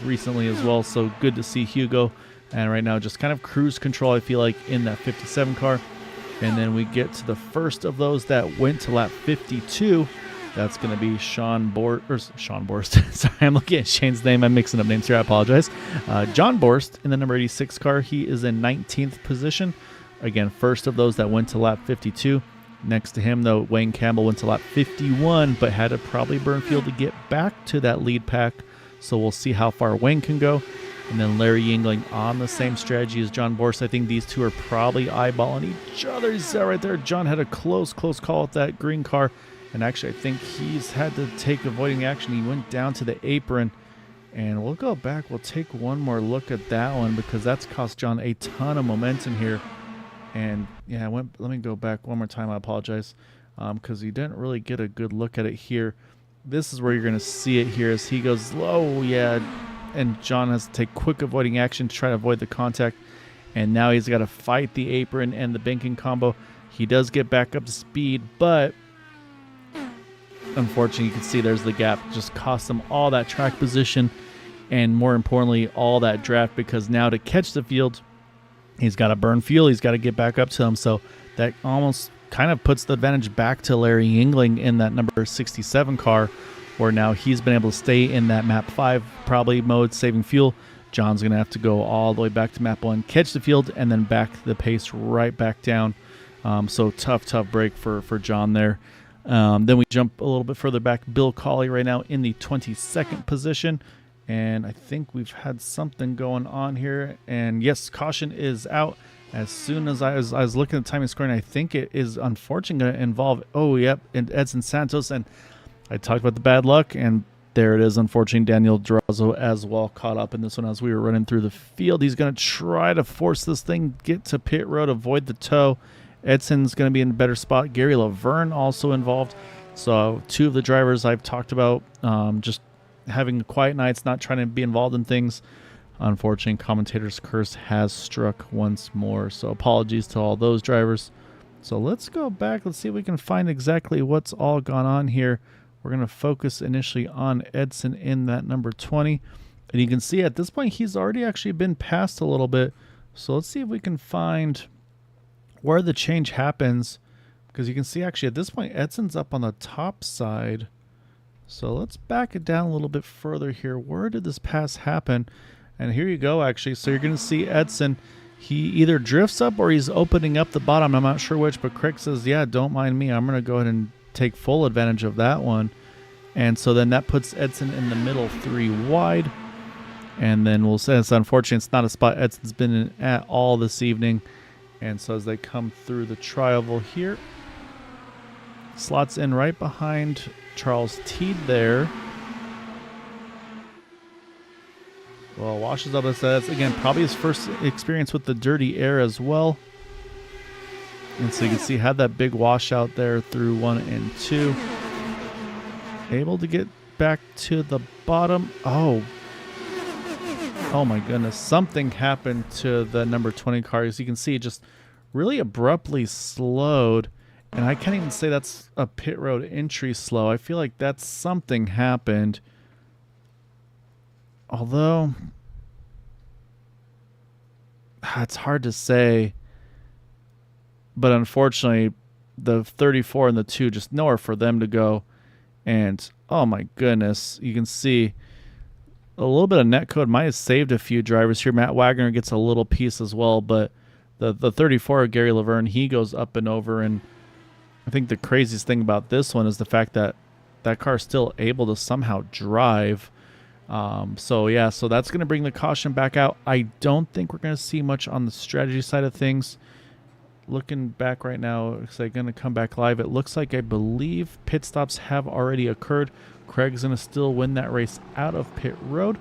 recently as well, so good to see Hugo. And right now just kind of cruise control, I feel like, in that 57 car. And then we get to the first of those that went to lap 52. That's going to be Sean Borst. Sorry, I'm looking at Shane's name. I'm mixing up names here. I apologize. John Borst in the number 86 car. He is in 19th position. Again, first of those that went to lap 52. Next to him, though, Wayne Campbell went to lap 51, but had to probably burn fuel to get back to that lead pack. So we'll see how far Wayne can go. And then Larry Yingling on the same strategy as John Borst. I think these two are probably eyeballing each other. He's right there. John had a close call with that green car. And actually, I think he's had to take avoiding action. He went down to the apron. And we'll go back. We'll take one more look at that one because that's cost John a ton of momentum here. And yeah, let me go back one more time. I apologize because you didn't really get a good look at it here. This is where you're going to see it here as he goes low. Yeah, and John has to take quick avoiding action to try to avoid the contact. And now he's got to fight the apron and the banking combo. He does get back up to speed, but unfortunately, you can see there's the gap. Just cost him all that track position and, more importantly, all that draft because now to catch the field, he's got to burn fuel. He's got to get back up to him. So that almost kind of puts the advantage back to Larry Yingling in that number 67 car, where now he's been able to stay in that map 5 probably mode, saving fuel. John's going to have to go all the way back to map 1, catch the field, and then back the pace right back down. So tough break for John there. Then we jump a little bit further back. Bill Cawley right now in the 22nd position. And I think we've had something going on here. And yes, caution is out. As soon as I was looking at the timing scoring, I think it is unfortunately going to involve, Edson Santos. And I talked about the bad luck, and there it is. Unfortunately, Daniel Durazo as well caught up in this one as we were running through the field. He's going to try to force this thing, get to pit road, avoid the tow. Edson's going to be in a better spot. Gary Laverne also involved. So 2 of the drivers I've talked about just having quiet nights, not trying to be involved in things. Unfortunately, commentator's curse has struck once more. So apologies to all those drivers. So let's go back. Let's see if we can find exactly what's all gone on here. We're going to focus initially on Edson in that number 20. And you can see at this point, he's already actually been passed a little bit. So let's see if we can find where the change happens. Because you can see actually at this point, Edson's up on the top side. So let's back it down a little bit further here. Where did this pass happen? And here you go, actually. So you're going to see Edson. He either drifts up or he's opening up the bottom. I'm not sure which, but Craig says, yeah, don't mind me. I'm going to go ahead and take full advantage of that one. And so then that puts Edson in the middle 3 wide. And then we'll say it's unfortunate. It's not a spot Edson's been in at all this evening. And so as they come through the tri-oval here, slots in right behind Charles Teed there. Well, washes up. That's again probably his first experience with the dirty air as well. And so you can see had that big washout there through 1 and 2. Able to get back to the bottom. Oh my goodness. Something happened to the number 20 car. As you can see, it just really abruptly slowed. And I can't even say that's a pit road entry slow. I feel like that's something happened. Although, it's hard to say. But unfortunately, the 34 and the 2, just nowhere for them to go. And, oh my goodness, you can see a little bit of netcode might have saved a few drivers here. Matt Wagner gets a little piece as well, but the 34, Gary Laverne, he goes up and over. And I think the craziest thing about this one is the fact that that car is still able to somehow drive. So that's going to bring the caution back out. I don't think we're going to see much on the strategy side of things. Looking back right now, it's like going to come back live. It looks like I believe pit stops have already occurred. Craig's going to still win that race out of pit road.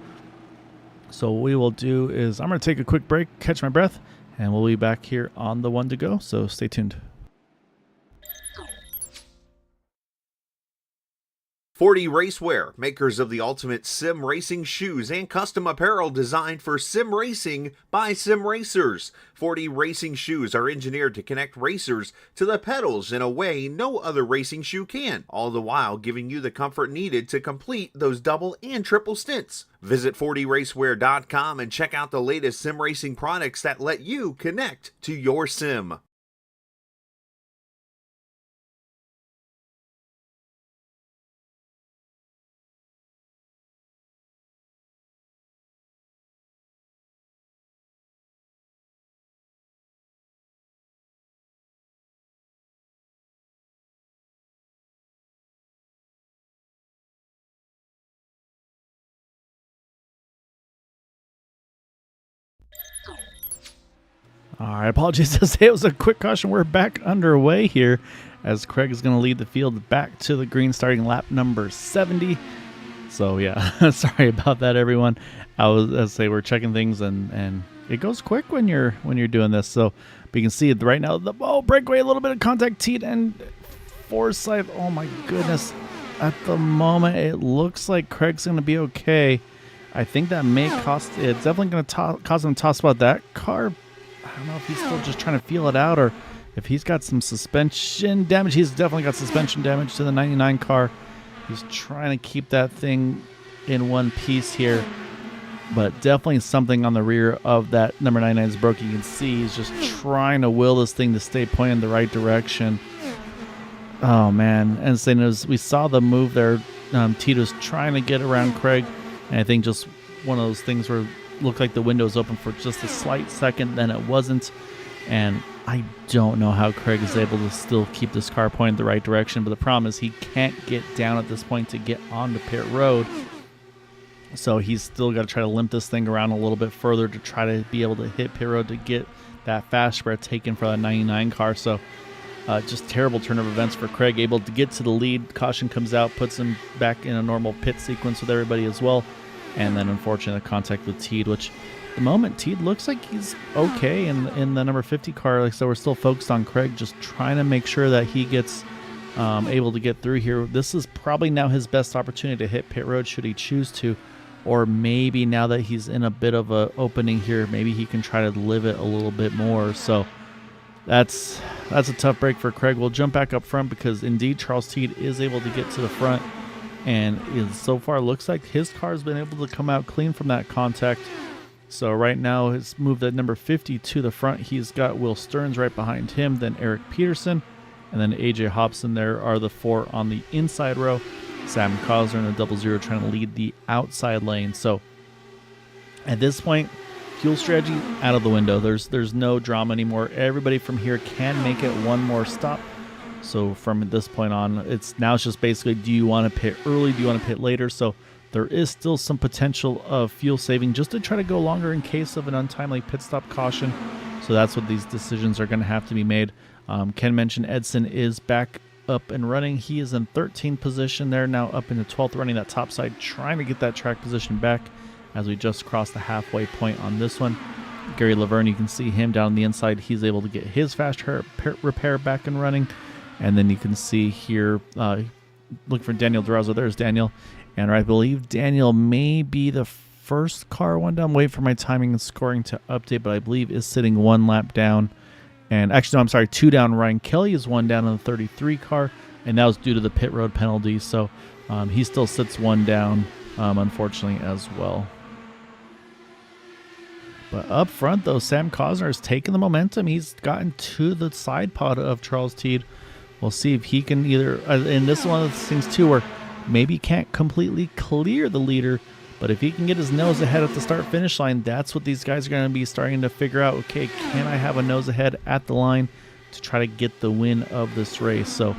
So what we will do is I'm going to take a quick break, catch my breath, and we'll be back here on the one to go. So stay tuned. 40 Racewear, makers of the ultimate sim racing shoes and custom apparel designed for sim racing by sim racers. 40 racing shoes are engineered to connect racers to the pedals in a way no other racing shoe can, all the while giving you the comfort needed to complete those double and triple stints. Visit 40racewear.com and check out the latest sim racing products that let you connect to your sim. All right, apologies to say it was a quick caution. We're back underway here as Craig is going to lead the field back to the green starting lap number 70. So yeah, sorry about that, everyone. We're checking things and it goes quick when you're doing this. So but you can see it right now. The breakaway, a little bit of contact, Teed and Forsyth. Oh my goodness! At the moment, it looks like Craig's going to be okay. I think that may cost. It's definitely going to cause him to toss about that car. I don't know if he's still just trying to feel it out or if he's got some suspension damage. He's definitely got suspension damage to the 99 car. He's trying to keep that thing in one piece here. But definitely something on the rear of that number 99 is broken. You can see he's just trying to will this thing to stay pointing in the right direction. Oh, man. And saying as we saw the move there, Tito's trying to get around Craig. And I think just one of those things where looked like the window was open for just a slight second, then it wasn't. And I don't know how Craig is able to still keep this car pointed the right direction, but the problem is he can't get down at this point to get onto pit road. So he's still got to try to limp this thing around a little bit further to try to be able to hit pit road to get that fast spread taken for the 99 car. So just terrible turn of events for Craig, able to get to the lead. Caution comes out, puts him back in a normal pit sequence with everybody as well. And then, unfortunately, the contact with Teed, which at the moment, Teed looks like he's okay in the number 50 car. Like so, we're still focused on Craig, just trying to make sure that he gets able to get through here. This is probably now his best opportunity to hit pit road should he choose to. Or maybe now that he's in a bit of an opening here, maybe he can try to live it a little bit more. So that's a tough break for Craig. We'll jump back up front because, indeed, Charles Teed is able to get to the front. And so far looks like his car has been able to come out clean from that contact. So right now he's moved that number 50 to the front. He's got Will Stearns right behind him, then Eric Peterson, and then AJ Hobson. There are the four on the inside row. Sam Kozler in the 00 trying to lead the outside lane. So at this point, fuel strategy out of the window. There's no drama anymore. Everybody from here can make it one more stop. So from this point on, it's just basically, do you want to pit early? Do you want to pit later? So there is still some potential of fuel saving just to try to go longer in case of an untimely pit stop caution. So that's what these decisions are going to have to be made. Ken mentioned Edson is back up and running. He is in 13th position there, now up into 12th, running that top side, trying to get that track position back as we just crossed the halfway point on this one. Gary Laverne, you can see him down on the inside. He's able to get his fast repair back and running. And then you can see here, look for Daniel Durazo. There's Daniel. And I believe Daniel may be the first car one down. Wait for my timing and scoring to update, but I believe is sitting 1 lap down. And actually, no, I'm sorry, 2 down. Ryan Kelly is 1 down on the 33 car, and that was due to the pit road penalty. So he still sits 1 down, unfortunately, as well. But up front, though, Sam Cosner has taken the momentum. He's gotten to the side pod of Charles Teed. We'll see if he can either, and this is one of the things, too, where maybe can't completely clear the leader, but if he can get his nose ahead at the start-finish line, that's what these guys are going to be starting to figure out. Okay, can I have a nose ahead at the line to try to get the win of this race? So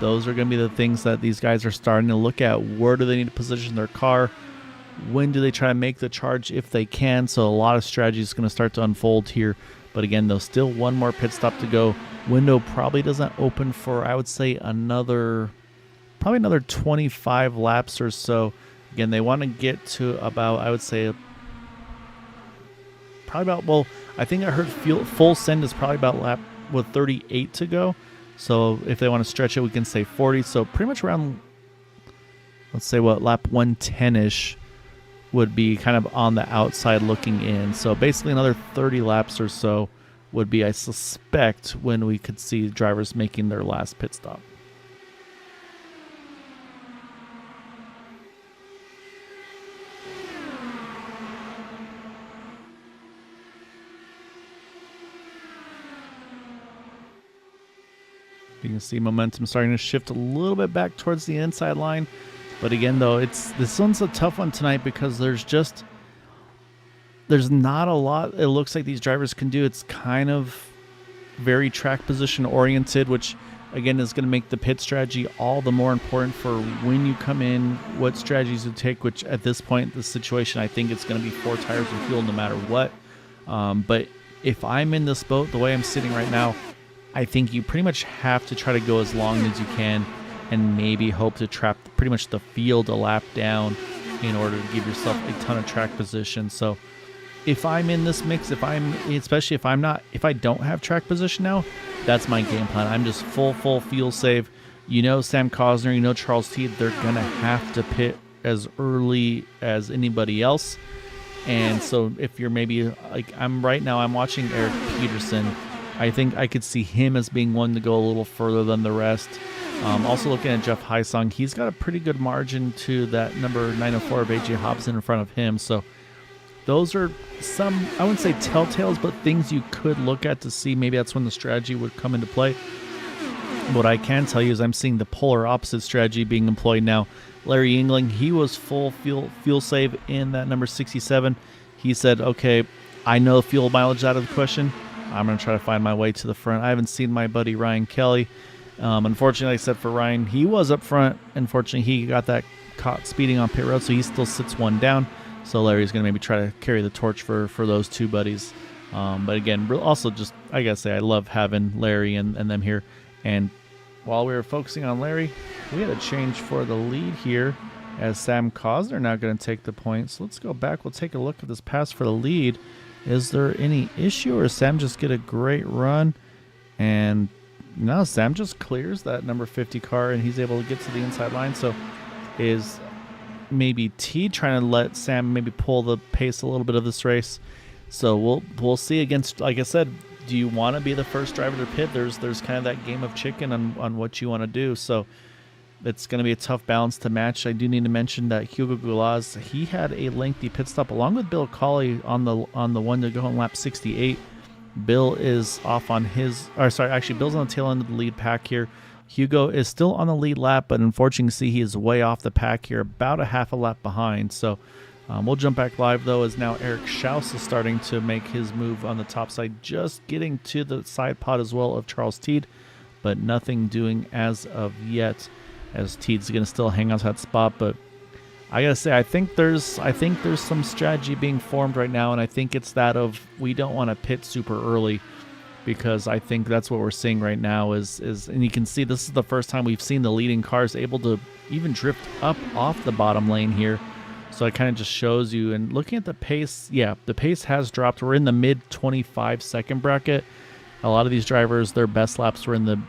those are going to be the things that these guys are starting to look at. Where do they need to position their car? When do they try to make the charge if they can? So a lot of strategy is going to start to unfold here. But again, though, still 1 more pit stop to go. Window probably doesn't open for, I would say, probably another 25 laps or so. Again, they want to get to about, I would say, probably about, well, I think I heard full send is probably about lap with 38 to go. So if they want to stretch it, we can say 40. So pretty much around, let's say, lap 110-ish would be kind of on the outside looking in. So basically another 30 laps or so would be, I suspect, when we could see drivers making their last pit stop. You can see momentum starting to shift a little bit back towards the inside line. But again, though, this one's a tough one tonight because there's not a lot it looks like these drivers can do. It's kind of very track position oriented, which again is going to make the pit strategy all the more important for when you come in, what strategies you take, which at this point, the situation, I think it's going to be 4 tires and fuel no matter what. But if I'm in this boat, the way I'm sitting right now, I think you pretty much have to try to go as long as you can and maybe hope to trap pretty much the field a lap down in order to give yourself a ton of track position. So if I'm in this mix, especially if I don't have track position now, that's my game plan. I'm just full fuel save. You know, Sam Cosner, you know, Charles Teed, they're going to have to pit as early as anybody else. And so if you're maybe like I'm watching Eric Peterson. I think I could see him as being one to go a little further than the rest. Also looking at Jeff Heisong, he's got a pretty good margin to that number 904 of AJ Hobson in front of him. So those are some, I wouldn't say telltales, but things you could look at to see maybe that's when the strategy would come into play. What I can tell you is I'm seeing the polar opposite strategy being employed now. Larry Yingling, he was full fuel save in that number 67. He said, okay, I know fuel mileage out of the question. I'm going to try to find my way to the front. I haven't seen my buddy Ryan Kelly. Unfortunately, except for Ryan, he was up front. Unfortunately, he got that caught speeding on pit road, so he still sits 1 down. So Larry's going to maybe try to carry the torch for those 2 buddies. But again, also just, I got to say, I love having Larry and them here. And while we were focusing on Larry, we had a change for the lead here as Sam Cosner now going to take the points. So let's go back. We'll take a look at this pass for the lead. Is there any issue, or Sam just get a great run? And no, Sam just clears that number 50 car, and he's able to get to the inside line. So is maybe T trying to let Sam maybe pull the pace a little bit of this race? So we'll see. Against, like I said, do you want to be the first driver to pit? There's kind of that game of chicken on what you want to do. So it's going to be a tough balance to match. I do need to mention that Hugo Goulaz, he had a lengthy pit stop along with Bill Colley on the one to go on lap 68. Bill is off on Bill's on the tail end of the lead pack here. Hugo is still on the lead lap, but unfortunately, he is way off the pack here, about a half a lap behind. So we'll jump back live, though, as now Eric Schaus is starting to make his move on the top side, just getting to the side pod as well of Charles Teed, but nothing doing as of yet, as Teed's going to still hang on to that spot. But I got to say, I think there's some strategy being formed right now, and I think it's that of we don't want to pit super early, because I think that's what we're seeing right now is and you can see this is the first time we've seen the leading cars able to even drift up off the bottom lane here. So it kind of just shows you. And looking at the pace, yeah, the pace has dropped. We're in the mid 25-second bracket. A lot of these drivers, their best laps were in the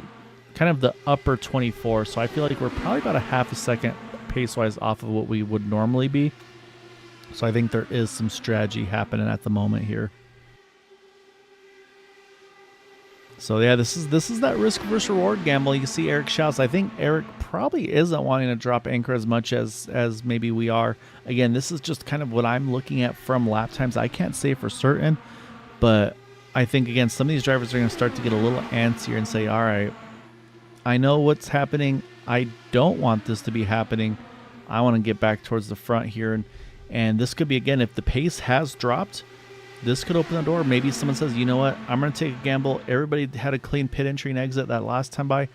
kind of the upper 24. So I feel like we're probably about a half a second pace-wise off of what we would normally be. So I think there is some strategy happening at the moment here. So yeah, this is that risk versus reward gamble. You see Eric Schaus. I think Eric probably isn't wanting to drop anchor as much as maybe we are. Again, this is just kind of what I'm looking at from lap times. I can't say for certain, but I think, again, some of these drivers are going to start to get a little antsier and say, all right, I know what's happening. I don't want this to be happening. I want to get back towards the front here. And this could be, again, if the pace has dropped, this could open the door. Maybe someone says, you know what, I'm going to take a gamble. Everybody had a clean pit entry and exit that last time by.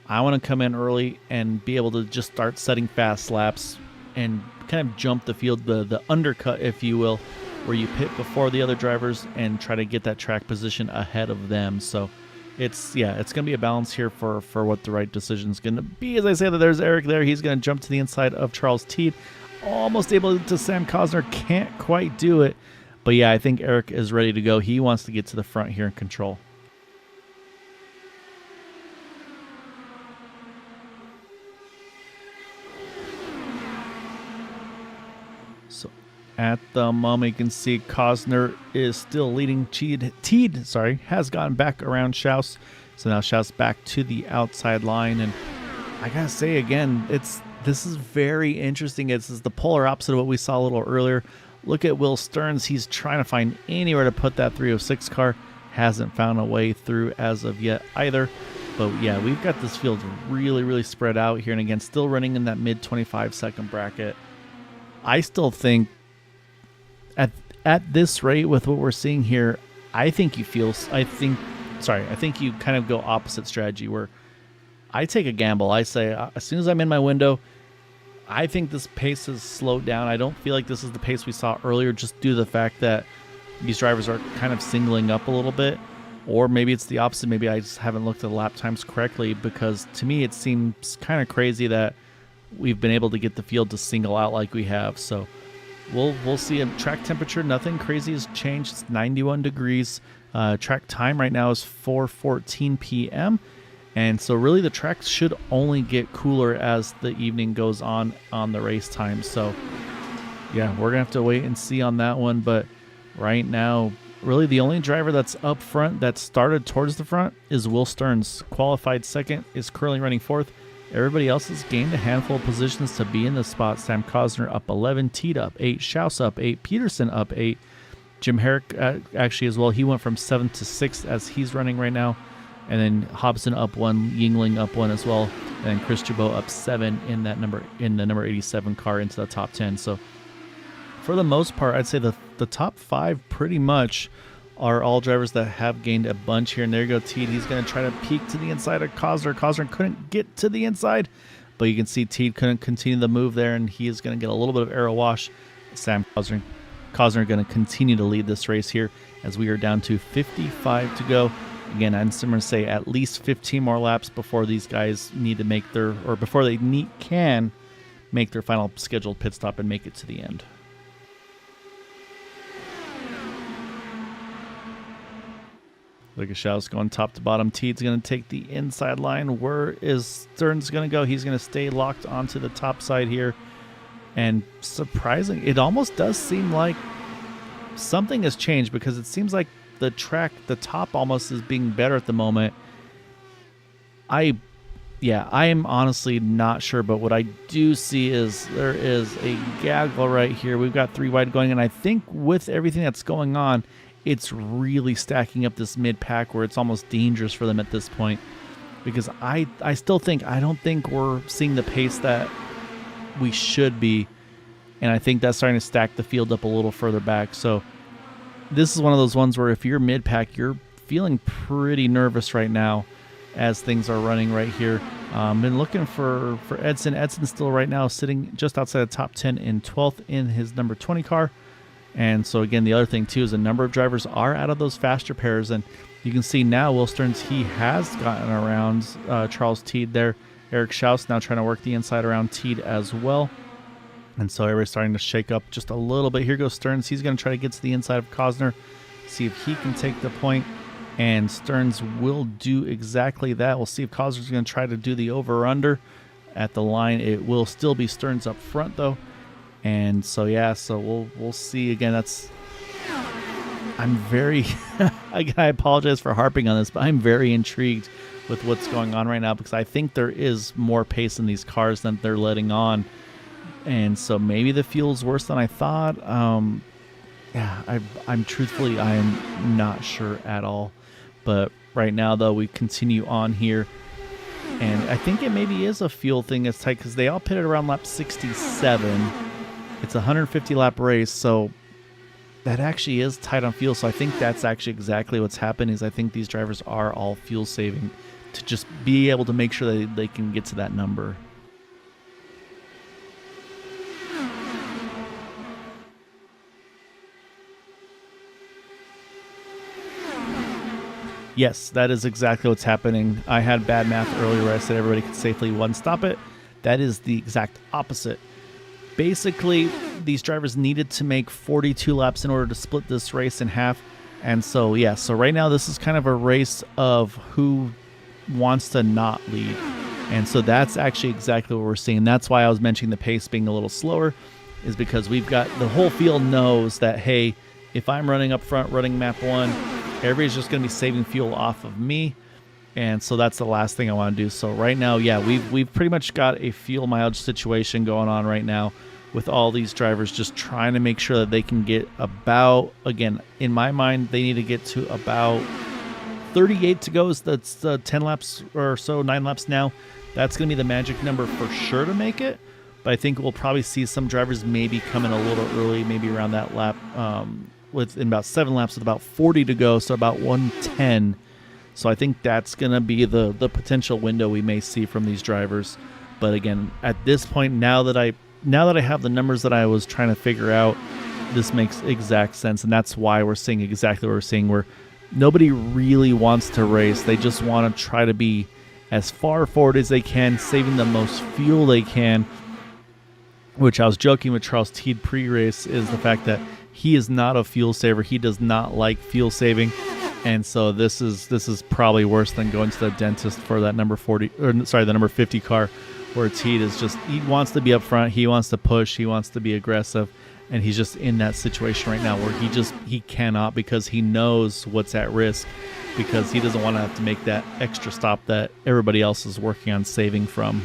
I want to come in early and be able to just start setting fast laps and kind of jump the field, the undercut, if you will, where you pit before the other drivers and try to get that track position ahead of them. So it's going to be a balance here for what the right decision is going to be. As I say that, there's Eric there. He's going to jump to the inside of Charles Teed. Almost able to Sam Cosner. Can't quite do it. But yeah, I think Eric is ready to go. He wants to get to the front here and control. So at the moment, you can see Cosner is still leading. Teed, has gotten back around Schaus. So now Schaus back to the outside line. And I gotta say again, this is very interesting. This is the polar opposite of what we saw a little earlier. Look at Will Stearns. He's trying to find anywhere to put that 306 car. Hasn't found a way through as of yet either. But yeah, we've got this field really, really spread out here. And again, still running in that mid 25-second bracket. I still think at this rate with what we're seeing here, I think you kind of go opposite strategy where I take a gamble. I say, as soon as I'm in my window, I think this pace has slowed down. I don't feel like this is the pace we saw earlier, just due to the fact that these drivers are kind of singling up a little bit. Or maybe it's the opposite. Maybe I just haven't looked at the lap times correctly, because to me it seems kind of crazy that we've been able to get the field to single out like we have. So we'll see. A track temperature, nothing crazy has changed. It's 91 degrees. Track time right now is 4:14 p.m. And so really the track should only get cooler as the evening goes on the race time. So yeah, we're going to have to wait and see on that one. But right now, really the only driver that's up front that started towards the front is Will Stearns. Qualified second, is currently running fourth. Everybody else has gained a handful of positions to be in the spot. Sam Cosner up 11, Teed up 8, Schaus up 8, Peterson up 8. Jim Herrick actually as well. He went from 7th to 6th as he's running right now. And then Hobson up 1, Yingling up 1 as well, and then Chris Chabot up 7 in the number 87 car into the top 10. So for the most part, I'd say the top 5 pretty much are all drivers that have gained a bunch here. And there you go, Teed. He's going to try to peek to the inside of Cosner. Cosner couldn't get to the inside, but you can see Teed couldn't continue the move there, and he is going to get a little bit of aero wash. Sam Cosner going to continue to lead this race here as we are down to 55 to go. Again, I'm going to say at least 15 more laps before these guys need to make can make their final scheduled pit stop and make it to the end. Look at Schaus going top to bottom. Teed's going to take the inside line. Where is Stearns going to go? He's going to stay locked onto the top side here. And surprising, it almost does seem like something has changed, because it seems like the track, the top almost is being better at the moment. I am honestly not sure, but what I do see is there is a gaggle right here. We've got 3 wide going, and I think with everything that's going on, it's really stacking up this mid-pack where it's almost dangerous for them at this point, because I don't think we're seeing the pace that we should be, and I think that's starting to stack the field up a little further back. So this is one of those ones where if you're mid-pack, you're feeling pretty nervous right now as things are running right here. Been looking for Edson. Edson's still right now sitting just outside the top 10 in 12th in his number 20 car. And so again, the other thing too is a number of drivers are out of those faster pairs, and you can see now Will Stearns, he has gotten around Charles Teed there. Eric Schaus now trying to work the inside around Teed as well. And so everybody's starting to shake up just a little bit. Here goes Stearns. He's going to try to get to the inside of Cosner, see if he can take the point. And Stearns will do exactly that. We'll see if Cosner's going to try to do the over-under at the line. It will still be Stearns up front, though. And so, yeah, so we'll see. Again, I'm very... I apologize for harping on this, but I'm very intrigued with what's going on right now because I think there is more pace in these cars than they're letting on. And so maybe the fuel's worse than I thought. Yeah, I'm truthfully, I am not sure at all. But right now, though, we continue on here. And I think it maybe is a fuel thing that's tight because they all pitted around lap 67. It's a 150-lap race, so that actually is tight on fuel. So I think that's actually exactly what's happening is I think these drivers are all fuel saving to just be able to make sure that they can get to that number. Yes, that is exactly what's happening. I had bad math earlier where I said everybody could safely one-stop it. That is the exact opposite. Basically, these drivers needed to make 42 laps in order to split this race in half. And so, yeah, so right now this is kind of a race of who wants to not lead. And so that's actually exactly what we're seeing. That's why I was mentioning the pace being a little slower, is because we've got the whole field knows that, hey, if I'm running up front, running map 1, everybody's just going to be saving fuel off of me. And so that's the last thing I want to do. So right now, yeah, we've pretty much got a fuel mileage situation going on right now with all these drivers just trying to make sure that they can get about, again, in my mind, they need to get to about 38 to go. That's 10 laps or so, 9 laps now. That's going to be the magic number for sure to make it. But I think we'll probably see some drivers maybe come in a little early, maybe around that lap in about 7 laps with about 40 to go, so about 110. So I think that's going to be the potential window we may see from these drivers. But again, at this point, now that I have the numbers that I was trying to figure out, this makes exact sense. And that's why we're seeing exactly what we're seeing, where nobody really wants to race. They just want to try to be as far forward as they can, saving the most fuel they can, which I was joking with Charles Teed pre-race, is the fact that he is not a fuel saver. He does not like fuel saving. And so this is probably worse than going to the dentist for that number 50 car, where Teed is just, he wants to be up front, he wants to push, he wants to be aggressive, and he's just in that situation right now where he cannot, because he knows what's at risk, because he doesn't want to have to make that extra stop that everybody else is working on saving from.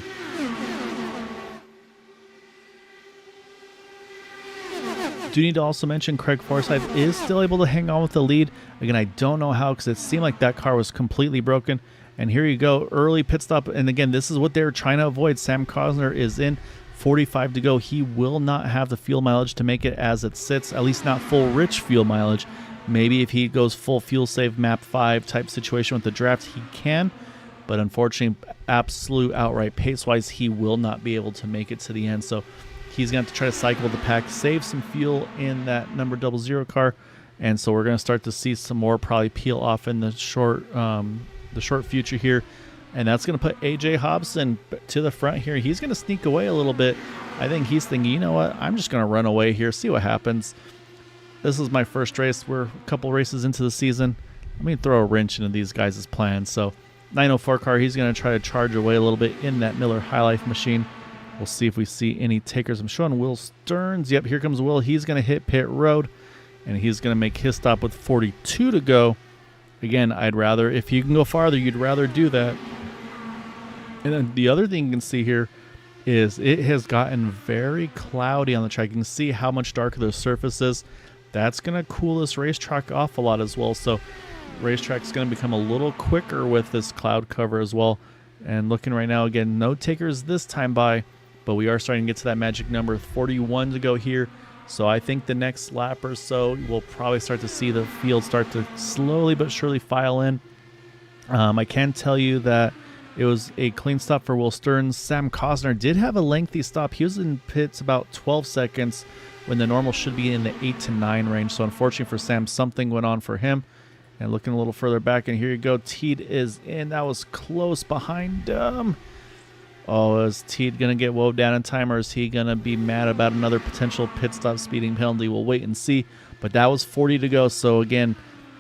Do need to also mention Craig Forsyth is still able to hang on with the lead. Again, I don't know how, because it seemed like that car was completely broken. And here you go, early pit stop. And again, this is what they were trying to avoid. Sam Cosner is in, 45 to go. He will not have the fuel mileage to make it as it sits, at least not full rich fuel mileage. Maybe if he goes full fuel save map 5 type situation with the draft, he can. But unfortunately, absolute outright pace-wise, he will not be able to make it to the end. So he's going to have to try to cycle the pack, save some fuel in that number 00 car. And so we're going to start to see some more probably peel off in the short future here. And that's going to put A.J. Hobson to the front here. He's going to sneak away a little bit. I think he's thinking, you know what, I'm just going to run away here, see what happens. This is my first race. We're a couple races into the season. Let me throw a wrench into these guys' plans. So 904 car, he's going to try to charge away a little bit in that Miller High Life machine. We'll see if we see any takers. I'm showing Will Stearns. Yep, here comes Will. He's going to hit pit road, and he's going to make his stop with 42 to go. Again, I'd rather, if you can go farther, you'd rather do that. And then the other thing you can see here is it has gotten very cloudy on the track. You can see how much darker the surface is. That's going to cool this racetrack off a lot as well. So racetrack's going to become a little quicker with this cloud cover as well. And looking right now, again, no takers this time by, but we are starting to get to that magic number, 41 to go here. So I think the next lap or so, we'll probably start to see the field start to slowly but surely file in. I can tell you that it was a clean stop for Will Stearns. Sam Cosner did have a lengthy stop. He was in pits about 12 seconds when the normal should be in the 8 to 9 range. So unfortunately for Sam, something went on for him. And looking a little further back, and here you go, Teed is in. That was close behind Oh, is Teed going to get woed down in time, or is he going to be mad about another potential pit stop speeding penalty? We'll wait and see. But that was 40 to go. So again,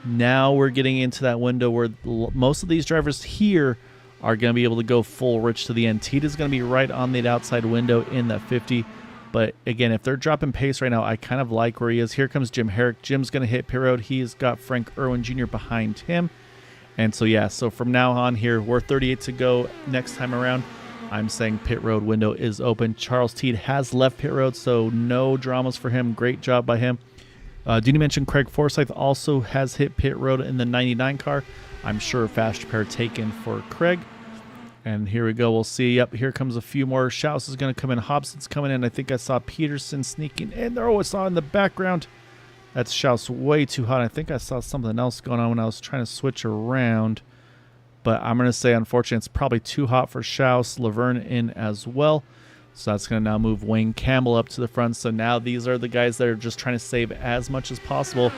now we're getting into that window where most of these drivers here are going to be able to go full rich to the end. Teed is going to be right on the outside window in that 50. But again, if they're dropping pace right now, I kind of like where he is. Here comes Jim Herrick. Jim's going to hit pit road. He's got Frank Irwin Jr. behind him. And so, yeah, so from now on here, we're 38 to go next time around. I'm saying pit road window is open. Charles Teed has left pit road, so no dramas for him. Great job by him. Did you mention Craig Forsyth also has hit pit road in the 99 car? I'm sure fast repair taken for Craig. And here we go. We'll see. Yep, here comes a few more. Schaus is going to come in. Hobson's coming in. I think I saw Peterson sneaking in there. Oh, I saw in the background. That's Schaus way too hot. I think I saw something else going on when I was trying to switch around. But I'm going to say, unfortunately, it's probably too hot for Schaus. Laverne in as well. So that's going to now move Wayne Campbell up to the front. So now these are the guys that are just trying to save as much as possible.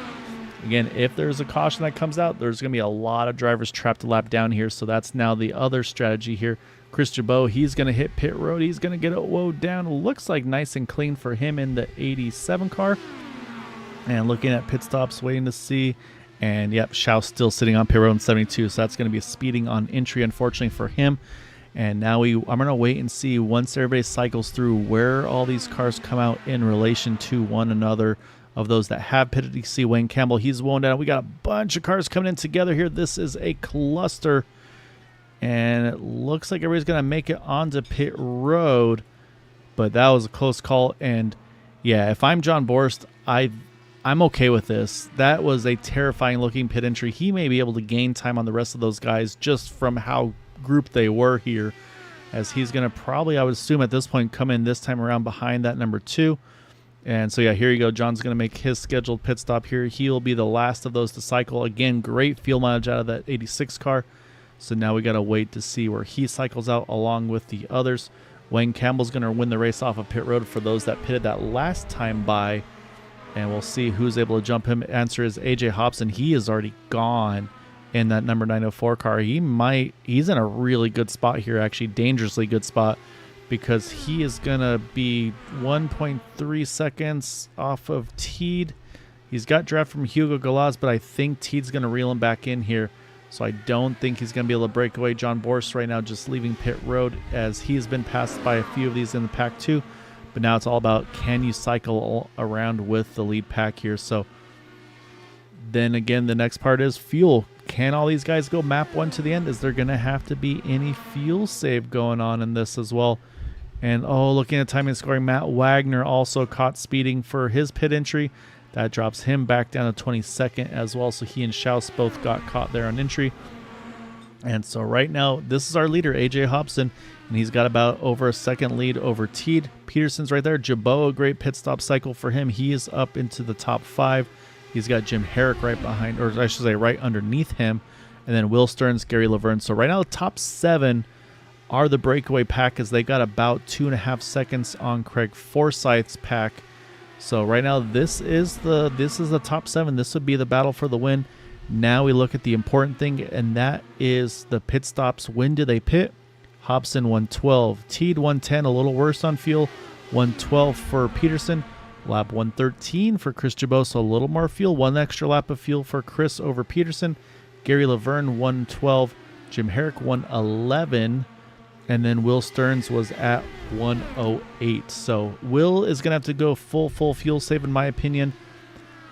Again, if there's a caution that comes out, there's going to be a lot of drivers trapped a lap down here. So that's now the other strategy here. Chris Jabot, he's going to hit pit road. He's going to get it woed down. Looks like nice and clean for him in the 87 car. And looking at pit stops, waiting to see. And yep, Schaus still sitting on pit road in 72. So that's going to be a speeding on entry, unfortunately, for him. And now I'm going to wait and see once everybody cycles through where all these cars come out in relation to one another. Of those that have pitted, you see Wayne Campbell, he's wound down. We got a bunch of cars coming in together here. This is a cluster. And it looks like everybody's going to make it onto pit road. But that was a close call. And yeah, if I'm John Borst, I'm okay with this. That was a terrifying looking pit entry. He may be able to gain time on the rest of those guys just from how grouped they were here. As he's going to probably, I would assume at this point, come in this time around behind that number 2. And so, yeah, here you go. John's going to make his scheduled pit stop here. He'll be the last of those to cycle. Again, great fuel mileage out of that 86 car. So now we got to wait to see where he cycles out along with the others. Wayne Campbell's going to win the race off of pit road for those that pitted that last time by. And we'll see who's able to jump him. Answer is A.J. Hobson. He is already gone in that number 904 car. He's in a really good spot here, actually, dangerously good spot. Because he is going to be 1.3 seconds off of Teed. He's got draft from Hugo Galaz, but I think Teed's going to reel him back in here. So I don't think he's going to be able to break away. John Borst right now just leaving pit road as he's been passed by a few of these in the pack too. But now it's all about can you cycle around with the lead pack here. So then again, the next part is fuel. Can all these guys go map 1 to the end? Is there going to have to be any fuel save going on in this as well? And, looking at timing and scoring, Matt Wagner also caught speeding for his pit entry. That drops him back down to 22nd as well. So he and Schaus both got caught there on entry. And so right now, this is our leader, A.J. Hobson. And he's got about over a second lead over Teed. Peterson's right there. Jabot, a great pit stop cycle for him. He is up into the top 5. He's got Jim Herrick right behind, or I should say right underneath him. And then Will Stearns, Gary Laverne. So right now, the top 7 are the breakaway pack as they got about 2.5 seconds on Craig Forsyth's pack. So right now this is the top 7. This would be the battle for the win. Now we look at the important thing, and that is the pit stops. When do they pit? Hobson 112, Teed 110, a little worse on fuel. 112 for Peterson, lap 113 for Chris Jabot, so a little more fuel. 1 extra lap of fuel for Chris over Peterson. Gary Laverne 112, Jim Herrick 111. And then Will Stearns was at 108. So Will is going to have to go full fuel save in my opinion.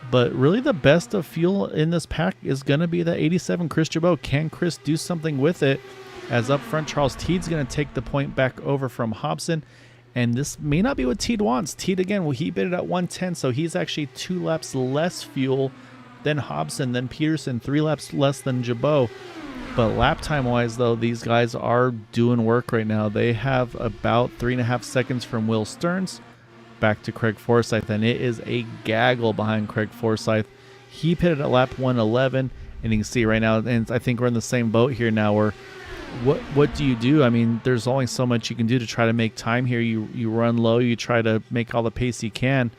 But really the best of fuel in this pack is going to be the 87 Chris Jabot. Can Chris do something with it? As up front, Charles Teed's going to take the point back over from Hobson. And this may not be what Teed wants. Teed, again, he bid it at 110. So he's actually 2 laps less fuel than Hobson, then Peterson, 3 laps less than Jabot. But lap time wise, though, these guys are doing work right now. They have about 3.5 seconds from Will Stearns back to Craig Forsyth, and it is a gaggle behind Craig Forsyth. He pitted at lap 111, and you can see right now, and I think we're in the same boat here now, where what do you do? I mean, there's only so much you can do to try to make time here. You run low, you try to make all the pace you can.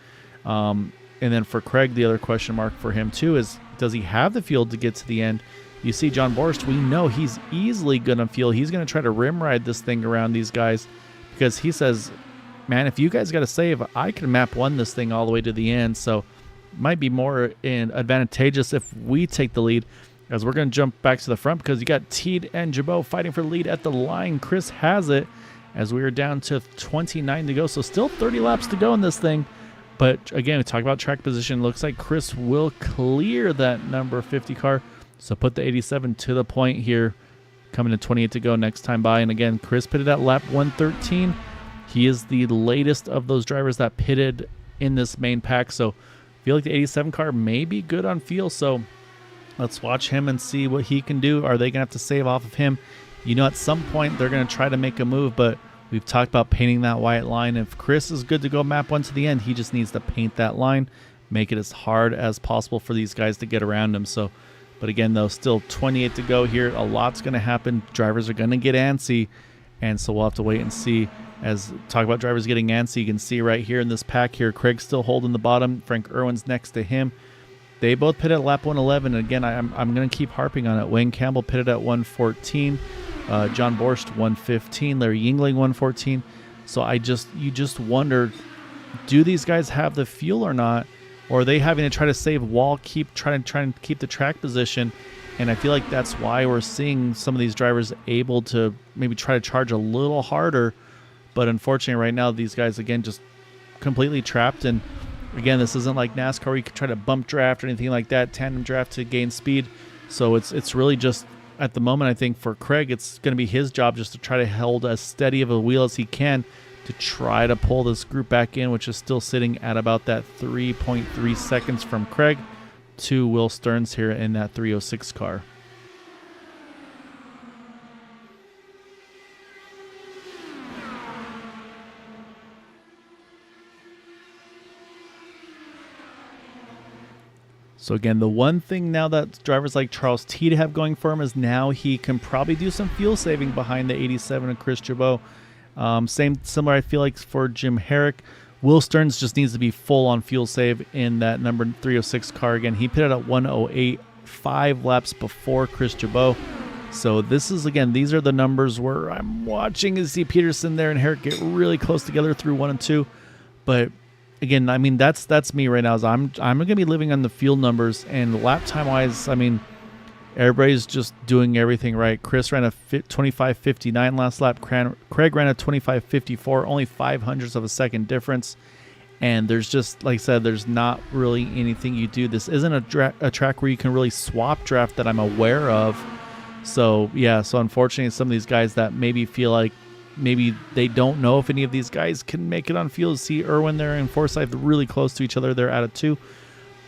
And then for Craig, the other question mark for him too is, does he have the fuel to get to the end? You see John Borst, we know he's easily going to feel. He's going to try to rim ride this thing around these guys because he says, man, if you guys got to save, I can map one this thing all the way to the end. So it might be more advantageous if we take the lead, as we're going to jump back to the front because you got Teed and Jabot fighting for the lead at the line. Chris has it as we are down to 29 to go. So still 30 laps to go in this thing. But again, we talk about track position. Looks like Chris will clear that number 50 car. So put the 87 to the point here. Coming to 28 to go next time by. And again, Chris pitted at lap 113. He is the latest of those drivers that pitted in this main pack. So I feel like the 87 car may be good on fuel. So let's watch him and see what he can do. Are they going to have to save off of him? You know, at some point they're going to try to make a move, but we've talked about painting that white line. If Chris is good to go map one to the end, he just needs to paint that line, make it as hard as possible for these guys to get around him. So, but again, though, still 28 to go here. A lot's going to happen. Drivers are going to get antsy, and so we'll have to wait and see. As talk about drivers getting antsy, you can see right here in this pack here, Craig's still holding the bottom. Frank Irwin's next to him. They both pitted at lap 111, and again, I'm going to keep harping on it. Wayne Campbell pitted at 114. John Borst 115, Larry Yingling 114. So you just wonder, do these guys have the fuel or not, or are they having to try to save wall, trying to keep the track position? And I feel like that's why we're seeing some of these drivers able to maybe try to charge a little harder. But unfortunately, right now these guys again just completely trapped. And again, this isn't like NASCAR where you can try to bump draft or anything like that, tandem draft to gain speed. So it's really just, at the moment, I think for Craig, it's going to be his job just to try to hold as steady of a wheel as he can to try to pull this group back in, which is still sitting at about that 3.3 seconds from Craig to Will Stearns here in that 306 car. So again, the one thing now that drivers like Charles Teed have going for him is now he can probably do some fuel saving behind the 87 of Chris Jabot. Similar, I feel like, for Jim Herrick. Will Stearns just needs to be full on fuel save in that number 306 car. Again, he pitted at 108, 5 laps before Chris Jabot. So this is, again, these are the numbers where I'm watching to see Peterson there and Herrick get really close together through 1 and 2. But again, I mean, that's me right now. Is I'm going to be living on the field numbers, and lap time wise, I mean, everybody's just doing everything right. Chris ran a 25.59 last lap. Craig ran a 25.54, only 0.05 of a second difference. And there's just, like I said, there's not really anything you do. This isn't a track where you can really swap draft that I'm aware of. So yeah, so unfortunately, some of these guys that maybe feel like maybe they don't know if any of these guys can make it on field. See Irwin there and Forsyth really close to each other. They're at a 2,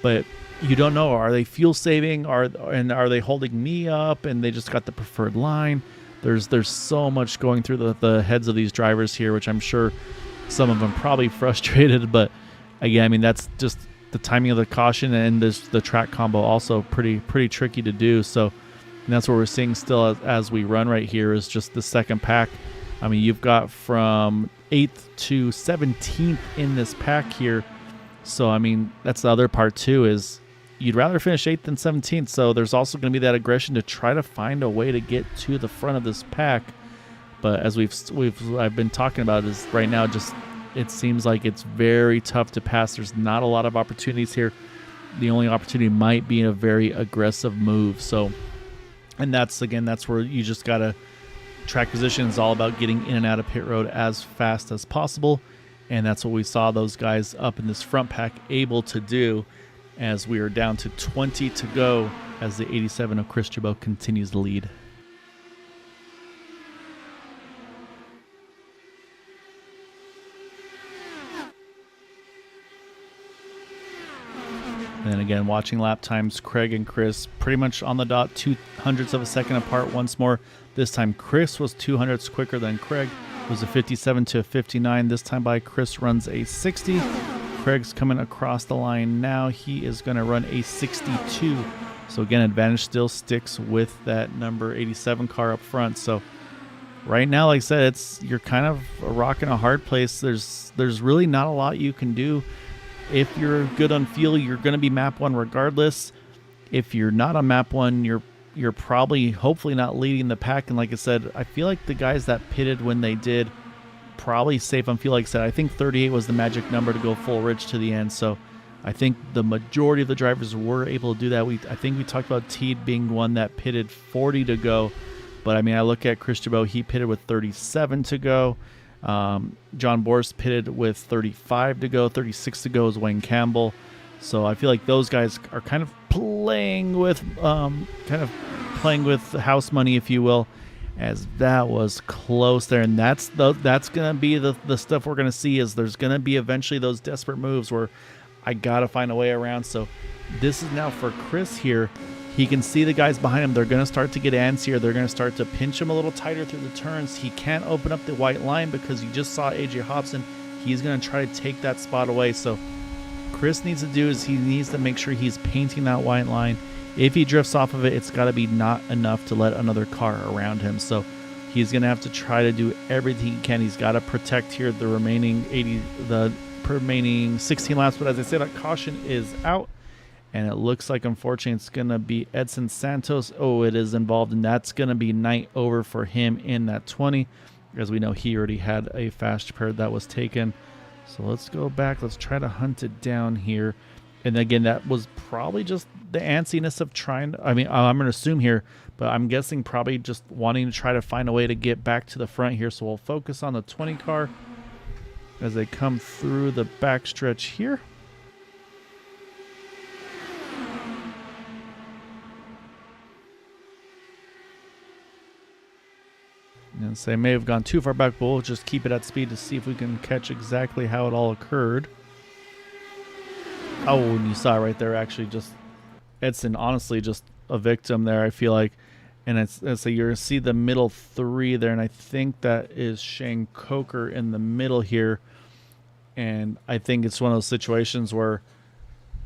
but you don't know. Are they fuel saving? Are they holding me up and they just got the preferred line? There's so much going through the heads of these drivers here, which I'm sure some of them probably frustrated. But again, I mean, that's just the timing of the caution and the track combo also pretty tricky to do. So and that's what we're seeing still as we run right here is just the second pack. I mean, you've got from 8th to 17th in this pack here. So, I mean, that's the other part, too, is you'd rather finish 8th than 17th. So there's also going to be that aggression to try to find a way to get to the front of this pack. But as I've been talking about is right now, just it seems like it's very tough to pass. There's not a lot of opportunities here. The only opportunity might be a very aggressive move. So, and that's where you just got to, track position is all about getting in and out of pit road as fast as possible. And that's what we saw those guys up in this front pack able to do as we are down to 20 to go as the 87 of Chris Jabot continues to lead. And then again, watching lap times, Craig and Chris pretty much on the dot, 0.02 of a second apart once more. This time, Chris was 0.02 quicker than Craig. It was a 57 to a 59. This time by Chris runs a 60. Craig's coming across the line now. He is going to run a 62. So again, advantage still sticks with that number 87 car up front. So right now, like I said, you're kind of a rock and a hard place. There's really not a lot you can do. If you're good on fuel, you're going to be map 1 regardless. If you're not on map 1, you're you're probably, hopefully not leading the pack. And like I said, I feel like the guys that pitted when they did, probably safe on fuel. Like I said, I think 38 was the magic number to go full rich to the end. So I think the majority of the drivers were able to do that. I think we talked about Teed being one that pitted 40 to go. But I mean, I look at Chris Jabot, he pitted with 37 to go. John Borst pitted with 35 to go. 36 to go is Wayne Campbell. So I feel like those guys are kind of playing with house money, if you will, as that was close there. And that's gonna be the stuff we're gonna see. Is there's gonna be eventually those desperate moves where I gotta find a way around. So this is now for Chris here. He can see the guys behind him. They're going to start to get antsier. They're going to start to pinch him a little tighter through the turns. He can't open up the white line because you just saw AJ Hobson. He's going to try to take that spot away. So Chris needs to do is he needs to make sure he's painting that white line. If he drifts off of it, it's got to be not enough to let another car around him. So he's going to have to try to do everything he can. He's got to protect here the remaining 16 laps. But as I said, that caution is out. And it looks like, unfortunately, it's going to be Edson Santos. Oh, it is involved, and that's going to be night over for him in that 20. As we know, he already had a fast pair that was taken. So let's go back. Let's try to hunt it down here. And again, that was probably just the antsiness of trying to, I mean, I'm going to assume here, but I'm guessing probably just wanting to try to find a way to get back to the front here. So we'll focus on the 20 car as they come through the backstretch here. And they may have gone too far back, but we'll just keep it at speed to see if we can catch exactly how it all occurred. Oh, and you saw right there, actually, just Edson, honestly, just a victim there, I feel like. And it's so you're going to see the middle three there, and I think that is Shane Coker in the middle here. And I think it's one of those situations where,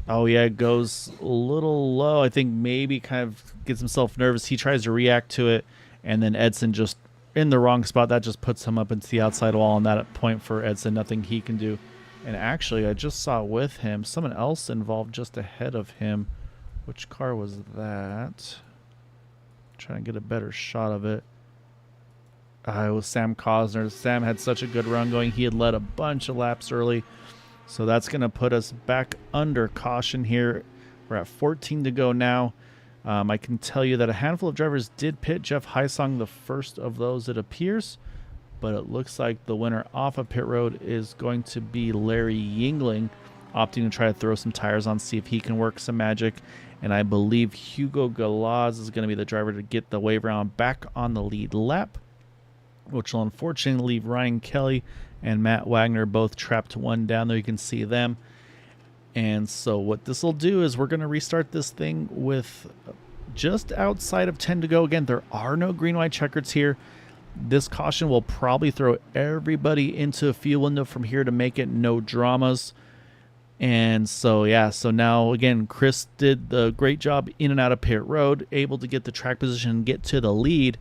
oh, yeah, it goes a little low. I think maybe kind of gets himself nervous. He tries to react to it, and then Edson just in the wrong spot. That just puts him up into the outside wall, and that point for Edson, nothing he can do. And actually, I just saw with him someone else involved just ahead of him. Which car was that? Trying to get a better shot of it. It was Sam Cosner. Sam had such a good run going. He had led a bunch of laps early. So that's going to put us back under caution here. We're at 14 to go now. I can tell you that a handful of drivers did pit. Jeff Heisong, the first of those, it appears. But it looks like the winner off of pit road is going to be Larry Yingling, opting to try to throw some tires on, see if he can work some magic. And I believe Hugo Galaz is going to be the driver to get the wave round back on the lead lap, which will unfortunately leave Ryan Kelly and Matt Wagner both trapped one down there. You can see them. And so what this will do is we're going to restart this thing with just outside of 10 to go. Again, there are no green-white checkers here. This caution will probably throw everybody into a fuel window from here to make it no dramas. And so, yeah, so now, again, Chris did the great job in and out of pit road, able to get the track position and get to the lead.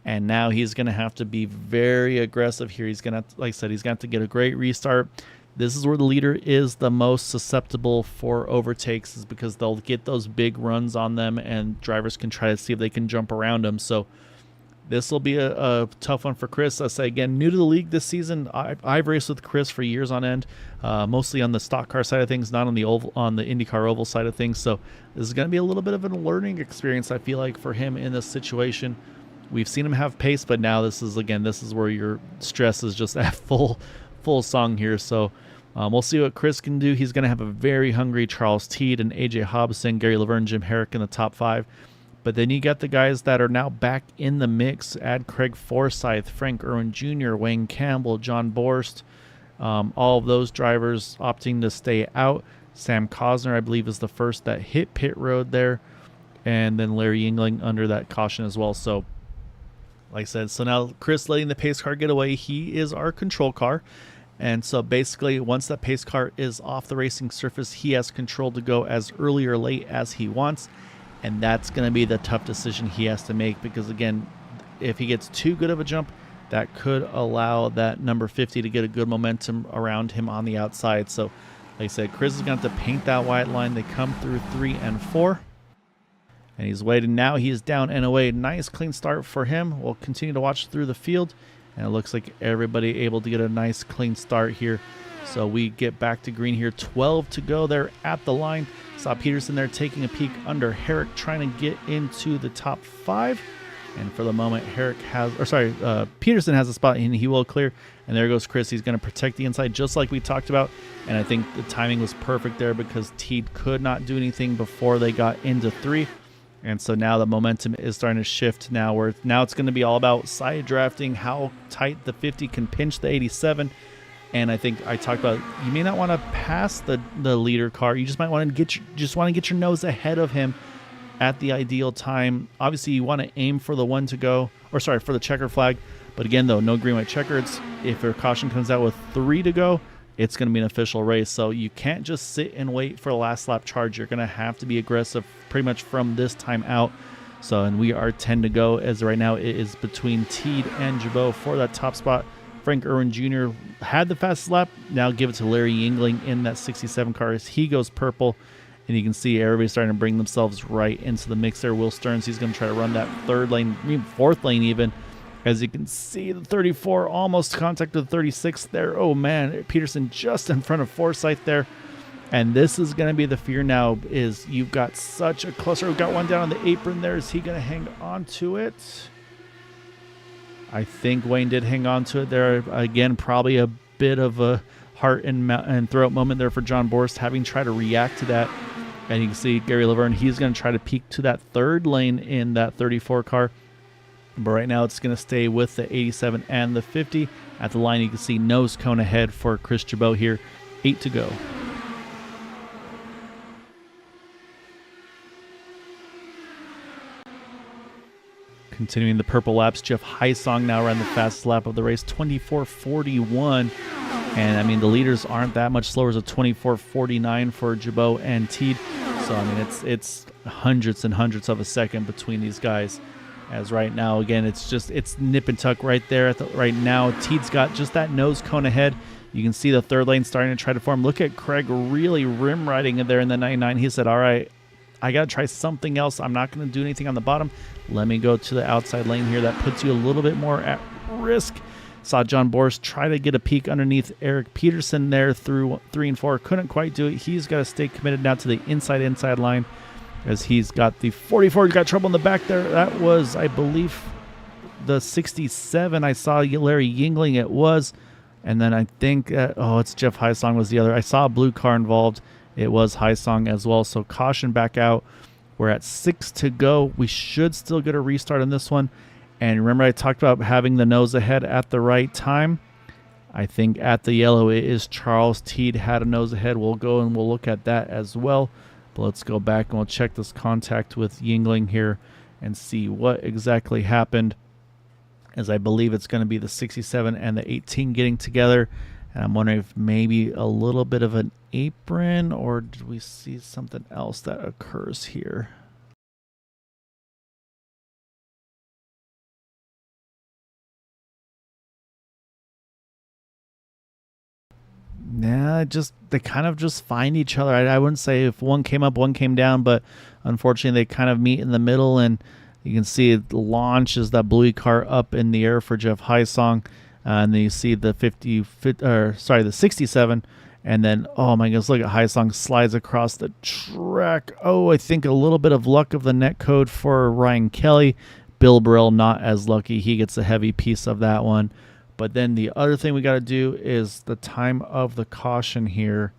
And now he's going to have to be very aggressive here. He's going to, like I said, he's going to have to get a great restart. This is where the leader is the most susceptible for overtakes, is because they'll get those big runs on them and drivers can try to see if they can jump around them. So this will be a tough one for Chris. I say, again, new to the league this season. I've raced with Chris for years on end, mostly on the stock car side of things, not on the IndyCar oval side of things. So this is going to be a little bit of a learning experience, I feel like, for him in this situation. We've seen him have pace, but now this is where your stress is just at full song here. So we'll see what Chris can do. He's going to have a very hungry Charles Teed and AJ Hobson, Gary Laverne, Jim Herrick in the top 5. But then you got the guys that are now back in the mix. Add Craig Forsyth, Frank Irwin Jr., Wayne Campbell, John Borst. All of those drivers opting to stay out. Sam Cosner, I believe, is the first that hit pit road there. And then Larry Yingling under that caution as well. So, like I said, so now Chris letting the pace car get away. He is our control car. And so basically, once that pace car is off the racing surface, he has control to go as early or late as he wants. And that's going to be the tough decision he has to make, because, again, if he gets too good of a jump, that could allow that number 50 to get a good momentum around him on the outside. So, like I said, Chris is going to have to paint that white line. They come through 3 and 4. And he's waiting. Now he's down and away. Nice clean start for him. We'll continue to watch through the field. And it looks like everybody able to get a nice clean start here. So we get back to green here. 12 to go there at the line. Saw Peterson there taking a peek under Herrick, trying to get into the top 5. And for the moment, Peterson has a spot and he will clear. And there goes Chris. He's going to protect the inside just like we talked about. And I think the timing was perfect there because Teed could not do anything before they got into 3. And so now the momentum is starting to shift now, where now it's going to be all about side drafting, how tight the 50 can pinch the 87. And I think I talked about, you may not want to pass the leader car. You just might want to get your nose ahead of him at the ideal time. Obviously, you want to aim for the one to go, for the checker flag. But again, though, no green, white checkers. If your caution comes out with 3 to go, it's going to be an official race. So you can't just sit and wait for the last lap charge. You're going to have to be aggressive pretty much from this time out. So, and we are 10 to go as right now. It is between Teed and Jabot for that top spot. Frank Irwin Jr. had the fastest lap. Now give it to Larry Yingling in that 67 car as he goes purple. And you can see everybody starting to bring themselves right into the mix there. Will Stearns, he's going to try to run that 3rd lane, 4th lane even. As you can see, the 34 almost contacted the 36 there. Oh, man. Peterson just in front of Forsyth there. And this is going to be the fear now, is you've got such a cluster. We've got one down on the apron there. Is he going to hang on to it? I think Wayne did hang on to it there. Again, probably a bit of a heart and throat moment there for John Borst, having tried to react to that. And you can see Gary Laverne, he's going to try to peek to that 3rd lane in that 34 car. But right now it's going to stay with the 87 and the 50. At the line, you can see nose cone ahead for Chris Jabot here. 8 to go. Continuing the purple laps, Jeff Heisong now ran the fastest lap of the race, 24:41. And, I mean, the leaders aren't that much slower as a 24:49 for Jabot and Teed. So, I mean, it's hundreds and hundreds of a second between these guys. As right now, again, it's nip and tuck right there. Right now, Teed's got just that nose cone ahead. You can see the 3rd lane starting to try to form. Look at Craig really rim riding in there in the 99. He said, all right, I got to try something else. I'm not going to do anything on the bottom. Let me go to the outside lane here. That puts you a little bit more at risk. Saw John Borst try to get a peek underneath Eric Peterson there through 3 and 4. Couldn't quite do it. He's got to stay committed now to the inside line, as he's got the 44. He's got trouble in the back there. That was, I believe, the 67. I saw Larry Yingling. It was. And then I think, it's Jeff Heisong was the other. I saw a blue car involved. It was Heisong as well. So caution back out. We're at 6 to go. We should still get a restart on this one. And remember, I talked about having the nose ahead at the right time. I think at the yellow, it is Charles Teed had a nose ahead. We'll go and we'll look at that as well. But let's go back and we'll check this contact with Yingling here and see what exactly happened, as I believe it's going to be the 67 and the 18 getting together. And I'm wondering if maybe a little bit of an apron, or did we see something else that occurs here? Nah, they kind of just find each other. I wouldn't say if one came up, one came down, but unfortunately they kind of meet in the middle, and you can see it launches that bluey car up in the air for Jeff Heisong, and then you see the 67, and then, oh my goodness, look at Heisong slides across the track. Oh, I think a little bit of luck of the net code for Ryan Kelly. Bill Burrell not as lucky. He gets a heavy piece of that one. But then the other thing we got to do is the time of the caution here.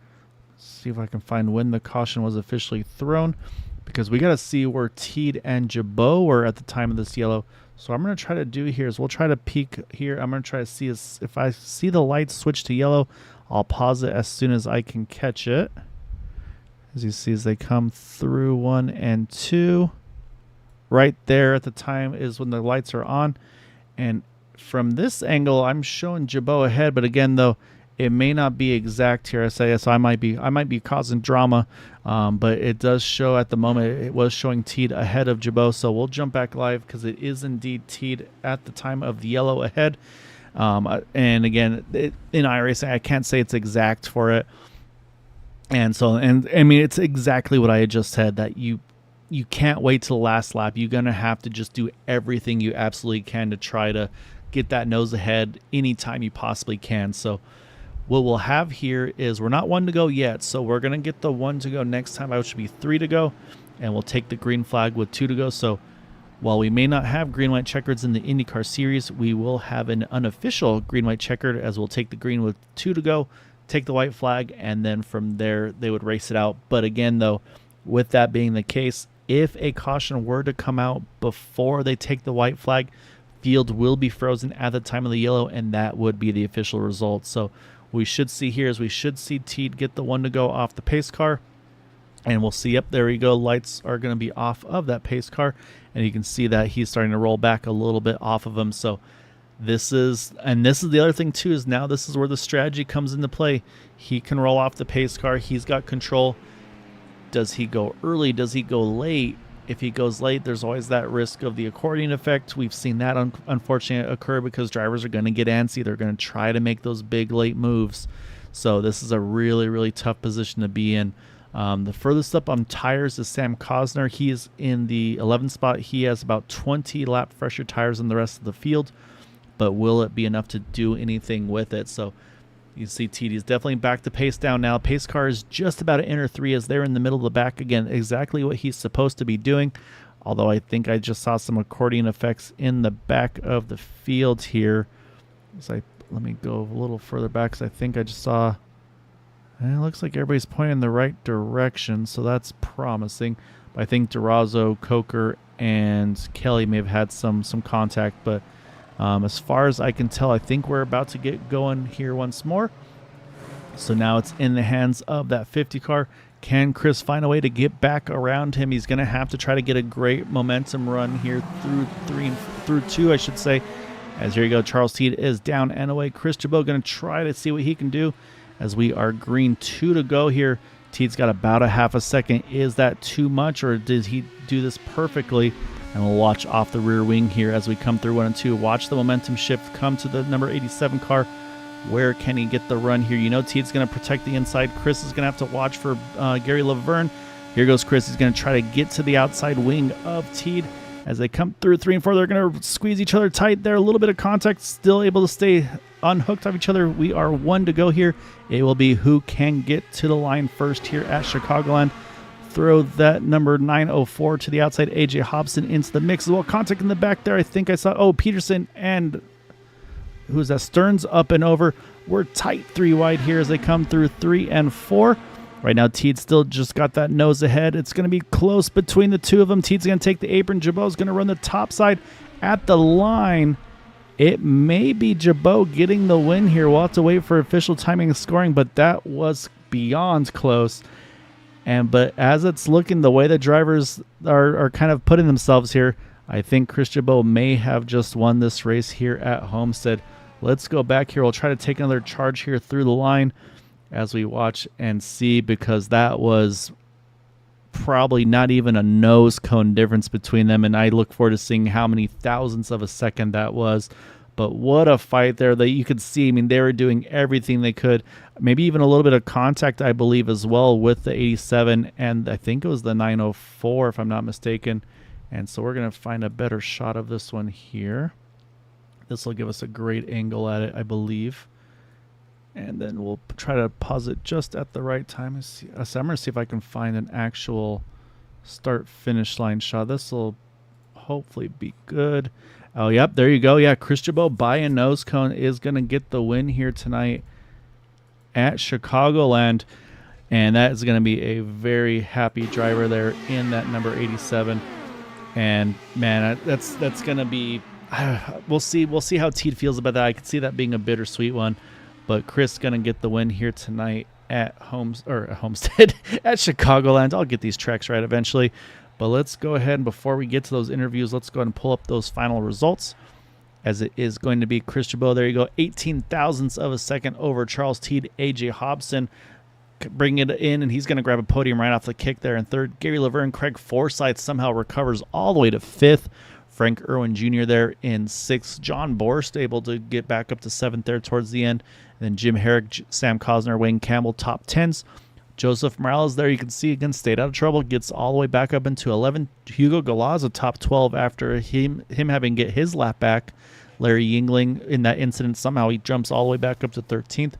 See if I can find when the caution was officially thrown, because we got to see where Teed and Jabot were at the time of this yellow. So what I'm going to try to do here is we'll try to peek here. I'm going to try to see if I see the lights switch to yellow, I'll pause it as soon as I can catch it. As you see, as they come through 1 and 2. Right there at the time is when the lights are on. And from this angle, I'm showing Jabot ahead, but again, though, it may not be exact here. So I might be causing drama, but it does show at the moment. It was showing Teed ahead of Jabot, so we'll jump back live because it is indeed Teed at the time of the yellow ahead. And again, in iRacing, I can't say it's exact for it, and I mean it's exactly what I had just said, that you you can't wait till the last lap. You're going to have to just do everything you absolutely can to try to get that nose ahead anytime you possibly can. So what we'll have here is we're not 1 to go yet, so we're going to get the 1 to go next time, which should be 3 to go, and we'll take the green flag with 2 to go. So while we may not have green-white checkers in the IndyCar series, we will have an unofficial green-white checkered, as we'll take the green with 2 to go, take the white flag, and then from there they would race it out. But again, though, with that being the case, if a caution were to come out before they take the white flag, field will be frozen at the time of the yellow, and that would be the official result. So we should see here is we should see Teed get the 1 to go off the pace car, and we'll see, yep, there we go, lights are going to be off of that pace car, and you can see that he's starting to roll back a little bit off of him. So this is the other thing too, is now this is where the strategy comes into play. He can roll off the pace car, he's got control. Does he go early? Does he go late? If he goes late, there's always that risk of the accordion effect. We've seen that unfortunately occur because drivers are going to get antsy. They're going to try to make those big late moves. So this is a really, really tough position to be in. The furthest up on tires is Sam Cosner. He is in the 11th spot. He has about 20 lap fresher tires than the rest of the field, but will it be enough to do anything with it? So you see TD's definitely back to pace down now. Pace car is just about to enter 3 as they're in the middle of the back again, exactly what he's supposed to be doing. Although I think I just saw some accordion effects in the back of the field here. So let me go a little further back because I think I just saw, it looks like everybody's pointing in the right direction, so that's promising. But I think Durazo, Coker, and Kelly may have had some contact, but as far as I can tell, I think we're about to get going here once more. So now it's in the hands of that 50 car. Can Chris find a way to get back around him? He's going to have to try to get a great momentum run here through 2, I should say. As here you go, Charles Teed is down and away. Chris Jabot going to try to see what he can do as we are green 2 to go here. Teed's got about a half a second. Is that too much, or did he do this perfectly? And we'll watch off the rear wing here as we come through 1 and 2. Watch the momentum shift come to the number 87 car. Where can he get the run here? You know Teed's going to protect the inside. Chris is going to have to watch for Gary Laverne. Here goes Chris. He's going to try to get to the outside wing of Teed. As they come through 3 and 4, they're going to squeeze each other tight there. A little bit of contact, still able to stay unhooked off each other. We are 1 to go here. It will be who can get to the line first here at Chicagoland. Throw that number 904 to the outside. AJ Hobson into the mix as well. Contact in the back there. I think I saw, Peterson and who's that? Stearns up and over. We're tight 3 wide here as they come through 3 and 4. Right now, Teed still just got that nose ahead. It's going to be close between the 2 of them. Teed's going to take the apron. Jabot's going to run the top side at the line. It may be Jabot getting the win here. We'll have to wait for official timing and scoring, but that was beyond close. But as it's looking, the way the drivers are kind of putting themselves here, I think Chris Jabot may have just won this race here at Homestead. Let's go back here. We'll try to take another charge here through the line as we watch and see, because that was probably not even a nose cone difference between them, and I look forward to seeing how many thousandths of a second that was. But what a fight there that you could see. I mean, they were doing everything they could. Maybe even a little bit of contact, I believe, as well with the 87, and I think it was the 904, if I'm not mistaken. And so we're going to find a better shot of this one here. This will give us a great angle at it, I believe. And then we'll try to pause it just at the right time. So I'm going to see if I can find an actual start-finish line shot. This will hopefully be good. Oh, yep, there you go. Yeah, Chris Jabot by a nose cone is going to get the win here tonight at Chicagoland. And that is going to be a very happy driver there in that number 87. And, man, that's going to be... We'll see how Teed feels about that. I could see that being a bittersweet one. But Chris going to get the win here tonight at Homestead, at Chicagoland. I'll get these tracks right eventually. But let's go ahead, and before we get to those interviews, let's go ahead and pull up those final results, as it is going to be Chris Jabot. There you go, 18 thousandths of a second over Charles Teed. AJ Hobson bring it in, and he's going to grab a podium right off the kick there in 3rd. Gary Laverne, Craig Forsyth somehow recovers all the way to 5th. Frank Irwin Jr. there in 6th. John Borst able to get back up to 7th there towards the end. And then Jim Herrick, Sam Cosner, Wayne Campbell, top 10s. Joseph Morales there, you can see again, stayed out of trouble, gets all the way back up into 11. Hugo Galaza top 12 after him having get his lap back. Larry Yingling in that incident, somehow he jumps all the way back up to 13th.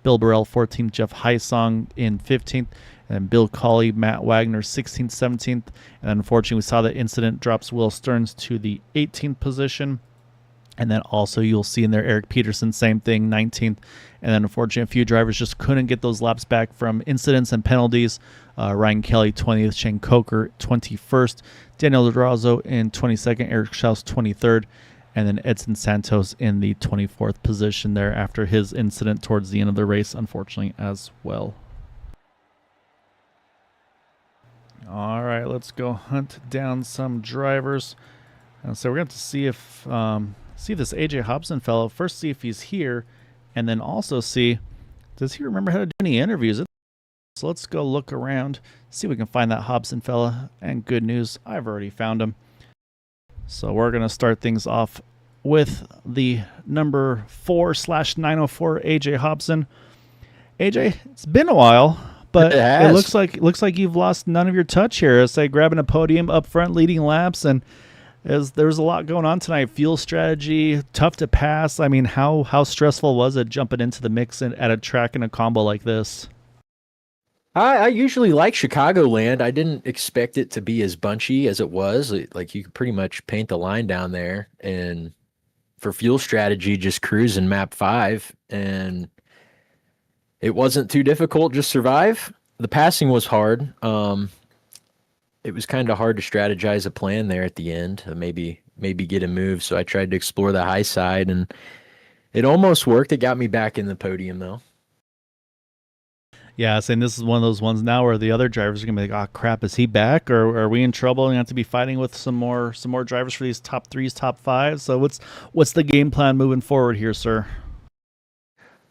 Bill Burrell 14th, Jeff Heisong in 15th, and Bill Colley, Matt Wagner 16th, 17th. And unfortunately, we saw that incident drops Will Stearns to the 18th position. And then also you'll see in there Eric Peterson, same thing, 19th. And then unfortunately, a few drivers just couldn't get those laps back from incidents and penalties. Ryan Kelly, 20th. Shane Coker, 21st. Daniel Durazo in 22nd. Eric Schaus, 23rd. And then Edson Santos in the 24th position there after his incident towards the end of the race, unfortunately, as well. All right, let's go hunt down some drivers. And so we're going to see if this AJ Hobson fellow, first see if he's here, and then also see, does he remember how to do any interviews? So let's go look around, see if we can find that Hobson fella. And good news, I've already found him. So we're going to start things off with the number 4/904 AJ Hobson. AJ, it's been a while, but it looks like you've lost none of your touch here. It's like grabbing a podium up front, leading laps, and there's a lot going on tonight. Fuel strategy, tough to pass. I mean, how stressful was it jumping into the mix at a track in a combo like this? I usually like Chicagoland. I didn't expect it to be as bunchy as it was. Like you could pretty much paint the line down there, and for fuel strategy, just cruising map 5, and it wasn't too difficult. Just survive. The passing was hard. It was kind of hard to strategize a plan there at the end. Maybe get a move. So I tried to explore the high side, and it almost worked. It got me back in the podium though. Yeah, saying this is one of those ones now where the other drivers are gonna be like, "Oh crap, is he back? Or are we in trouble? And have to be fighting with some more drivers for these top 3s, top 5s." So what's the game plan moving forward here, sir?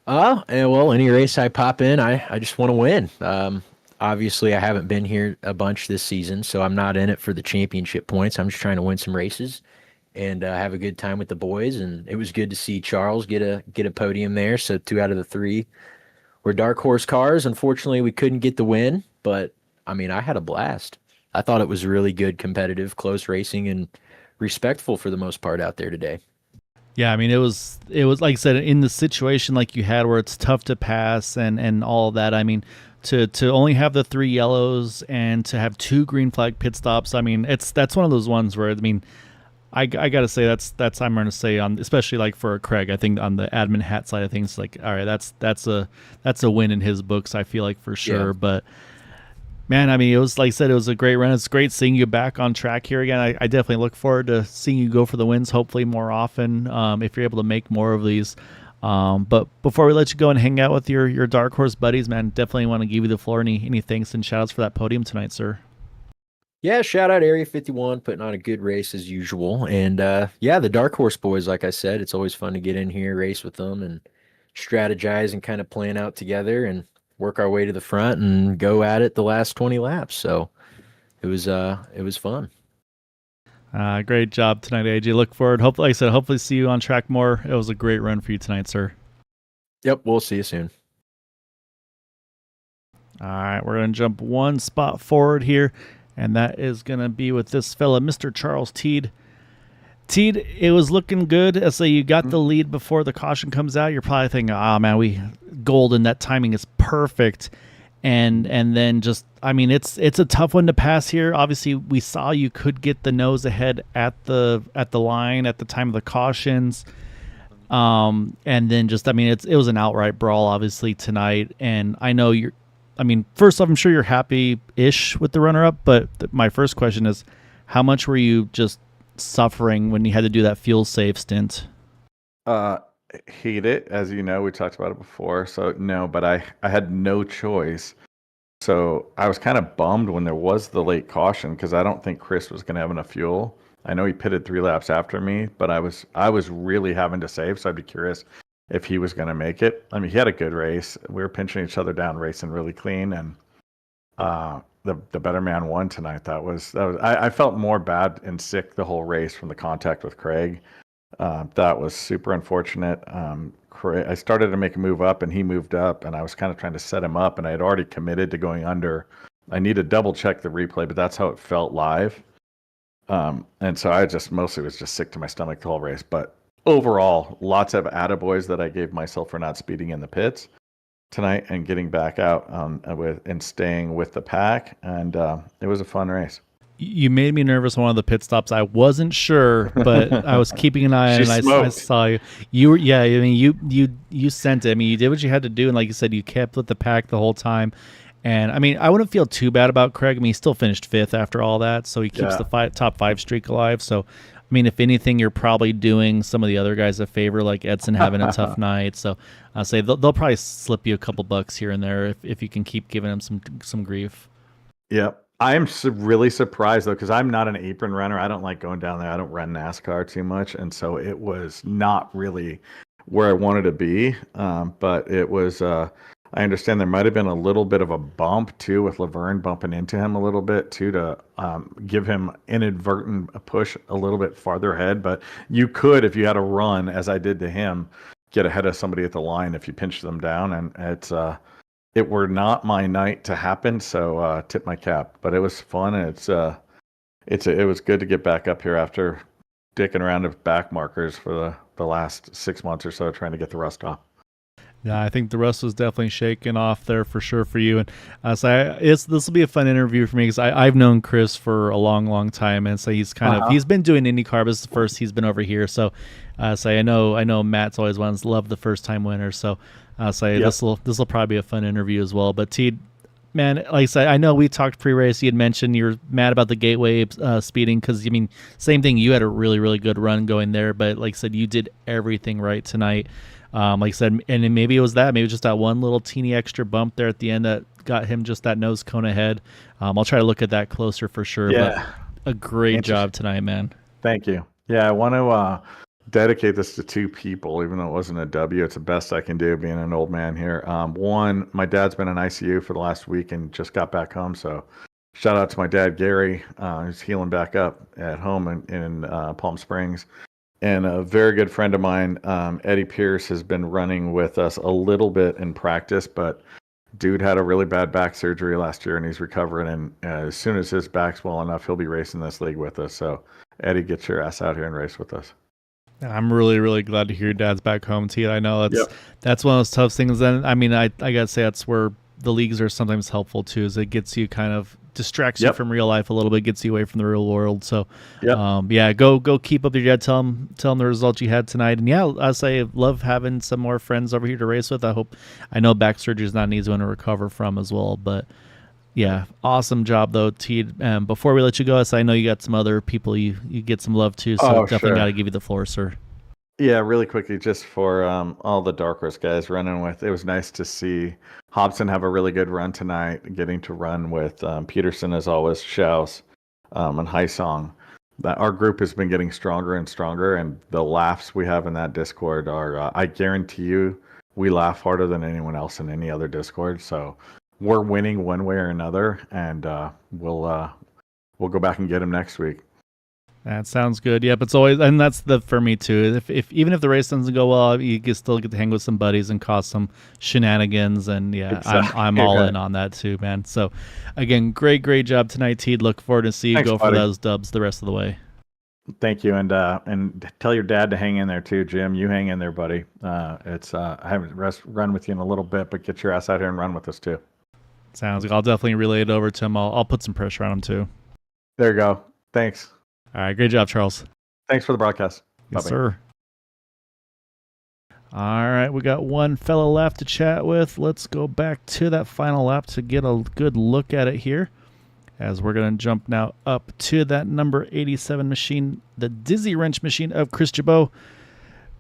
Well, any race I pop in, I just want to win. Obviously, I haven't been here a bunch this season, so I'm not in it for the championship points. I'm just trying to win some races and have a good time with the boys. And it was good to see Charles get a podium there. So 2 out of the 3 were dark horse cars. Unfortunately, we couldn't get the win, but I mean, I had a blast. I thought it was really good, competitive, close racing, and respectful for the most part out there today. Yeah, I mean, it was like I said, in the situation like you had where it's tough to pass and all of that. I mean, to only have the 3 yellows and to have 2 green flag pit stops. I mean, that's one of those ones where, I mean, I gotta say that's I'm gonna say on, especially like for Craig, I think on the admin hat side of things, like, all right, that's a win in his books, I feel like, for sure. Yeah. But man, I mean, it was, like I said, it was a great run. It's great seeing you back on track here again. I definitely look forward to seeing you go for the wins, hopefully more often, if you're able to make more of these. But before we let you go and hang out with your dark horse buddies, man, definitely want to give you the floor. Any thanks and shout outs for that podium tonight, sir? Yeah, shout out Area 51, putting on a good race as usual. And yeah, the dark horse boys, like I said, it's always fun to get in here, race with them, and strategize and kind of plan out together and work our way to the front and go at it the last 20 laps. So it was fun. Great job tonight, AJ. Look forward. Hopefully, like I said, hopefully see you on track more. It was a great run for you tonight, sir. Yep, we'll see you soon. All right, we're going to jump one spot forward here, and that is going to be with this fella, Mr. Charles Teed. Teed, it was looking good. As you got the lead before the caution comes out. You're probably thinking, "Oh man, we golden. That timing is perfect." And then just, I mean, it's a tough one to pass here. Obviously, we saw you could get the nose ahead at the line at the time of the cautions. And then just, I mean, it was an outright brawl, obviously, tonight. And I know first off, I'm sure you're happy-ish with the runner-up, but my first question is, how much were you just suffering when you had to do that fuel save stint? Hate it, as you know, we talked about it before. So no, but I had no choice. So I was kind of bummed when there was the late caution because I don't think Chris was going to have enough fuel. I know he pitted 3 laps after me, but I was really having to save. So I'd be curious if he was going to make it. I mean, he had a good race. We were pinching each other down, racing really clean, and the better man won tonight. That was I felt more bad and sick the whole race from the contact with Craig. That was super unfortunate. I started to make a move up, and he moved up, and I was kind of trying to set him up, and I had already committed to going under. I need to double check the replay, but that's how it felt live. And so I just mostly was just sick to my stomach the whole race. But overall, lots of attaboys that I gave myself for not speeding in the pits tonight and getting back out and staying with the pack. And it was a fun race. You made me nervous on one of the pit stops. I wasn't sure, but I was keeping an eye on it. I saw you. You were, yeah. I mean, you sent it. I mean, you did what you had to do, and like you said, you kept with the pack the whole time. And I mean, I wouldn't feel too bad about Craig. I mean, he still finished fifth after all that, so he keeps the top five streak alive. So, I mean, if anything, you're probably doing some of the other guys a favor, like Edson having a tough night. So, I'll say they'll probably slip you a couple bucks here and there if you can keep giving him some grief. Yep. I am really surprised, though, because I'm not an apron runner. I don't like going down there. I don't run NASCAR too much. And so it was not really where I wanted to be. But it was, I understand there might have been a little bit of a bump, too, with Laverne bumping into him a little bit, too, to give him inadvertent push a little bit farther ahead. But you could, if you had a run, as I did to him, get ahead of somebody at the line if you pinched them down. And it's... it were not my night to happen, so tip my cap. But it was fun, and it was good to get back up here after dicking around with back markers for the last 6 months or so, trying to get the rust off. Yeah, I think the rust was definitely shaken off there for sure for you. And so this will be a fun interview for me because I've known Chris for a long time, and so he's he's been doing IndyCar, but it's the first he's been over here. So, I know Matt's always loved the first time winner. So. This will probably be a fun interview as well. But T, man, like I said, I know we talked pre-race. You had mentioned you're mad about the Gateway speeding because, I mean, same thing. You had a really, really good run going there. But like I said, you did everything right tonight. Like I said, and maybe it was just that one little teeny extra bump there at the end that got him just that nose cone ahead. I'll try to look at that closer for sure. Yeah. But a great job tonight, man. Thank you. Yeah, I want to dedicate this to two people, even though it wasn't a W. It's the best I can do being an old man here. One, my dad's been in ICU for the last week and just got back home. So shout out to my dad, Gary, who's healing back up at home in Palm Springs. And a very good friend of mine, Eddie Pierce, has been running with us a little bit in practice, but dude had a really bad back surgery last year and he's recovering. And as soon as his back's well enough, he'll be racing this league with us. So Eddie, get your ass out here and race with us. I'm really, really glad to hear your dad's back home, T. I know that's one of those tough things. And I mean, I gotta say that's where the leagues are sometimes helpful too, is it gets you kind of distracts you from real life a little bit, gets you away from the real world. So, go keep up your dad. Tell him the results you had tonight. And I say love having some more friends over here to race with. I know back surgery is not an easy one to recover from as well, but. Yeah, awesome job though, T. Before we let you go, I know you got some other people you get some love to, so definitely got to give you the floor, sir. Yeah, really quickly, just for all the Dark Horse guys running with, it was nice to see Hobson have a really good run tonight, getting to run with Peterson as always, Schaus, and Haisong. Our group has been getting stronger and stronger, and the laughs we have in that Discord are, I guarantee you, we laugh harder than anyone else in any other Discord, so... we're winning one way or another, and we'll go back and get him next week. That sounds good. Yep, it's always, and that's for me too. If even if the race doesn't go well, you can still get to hang with some buddies and cause some shenanigans, and exactly. I'm all in on that too, man. So, again, great job tonight, T. Look forward to see you go for those dubs the rest of the way. Thank you, and tell your dad to hang in there too, Jim. You hang in there, buddy. I haven't run with you in a little bit, but get your ass out here and run with us too. Sounds good. I'll definitely relay it over to him. I'll put some pressure on him too. There you go. Thanks. All right. Great job, Charles. Thanks for the broadcast. Yes, sir. All right. We got one fellow left to chat with. Let's go back to that final lap to get a good look at it here. As we're going to jump now up to that number 87 machine, the Dizzy Wrench machine of Chris Jabot.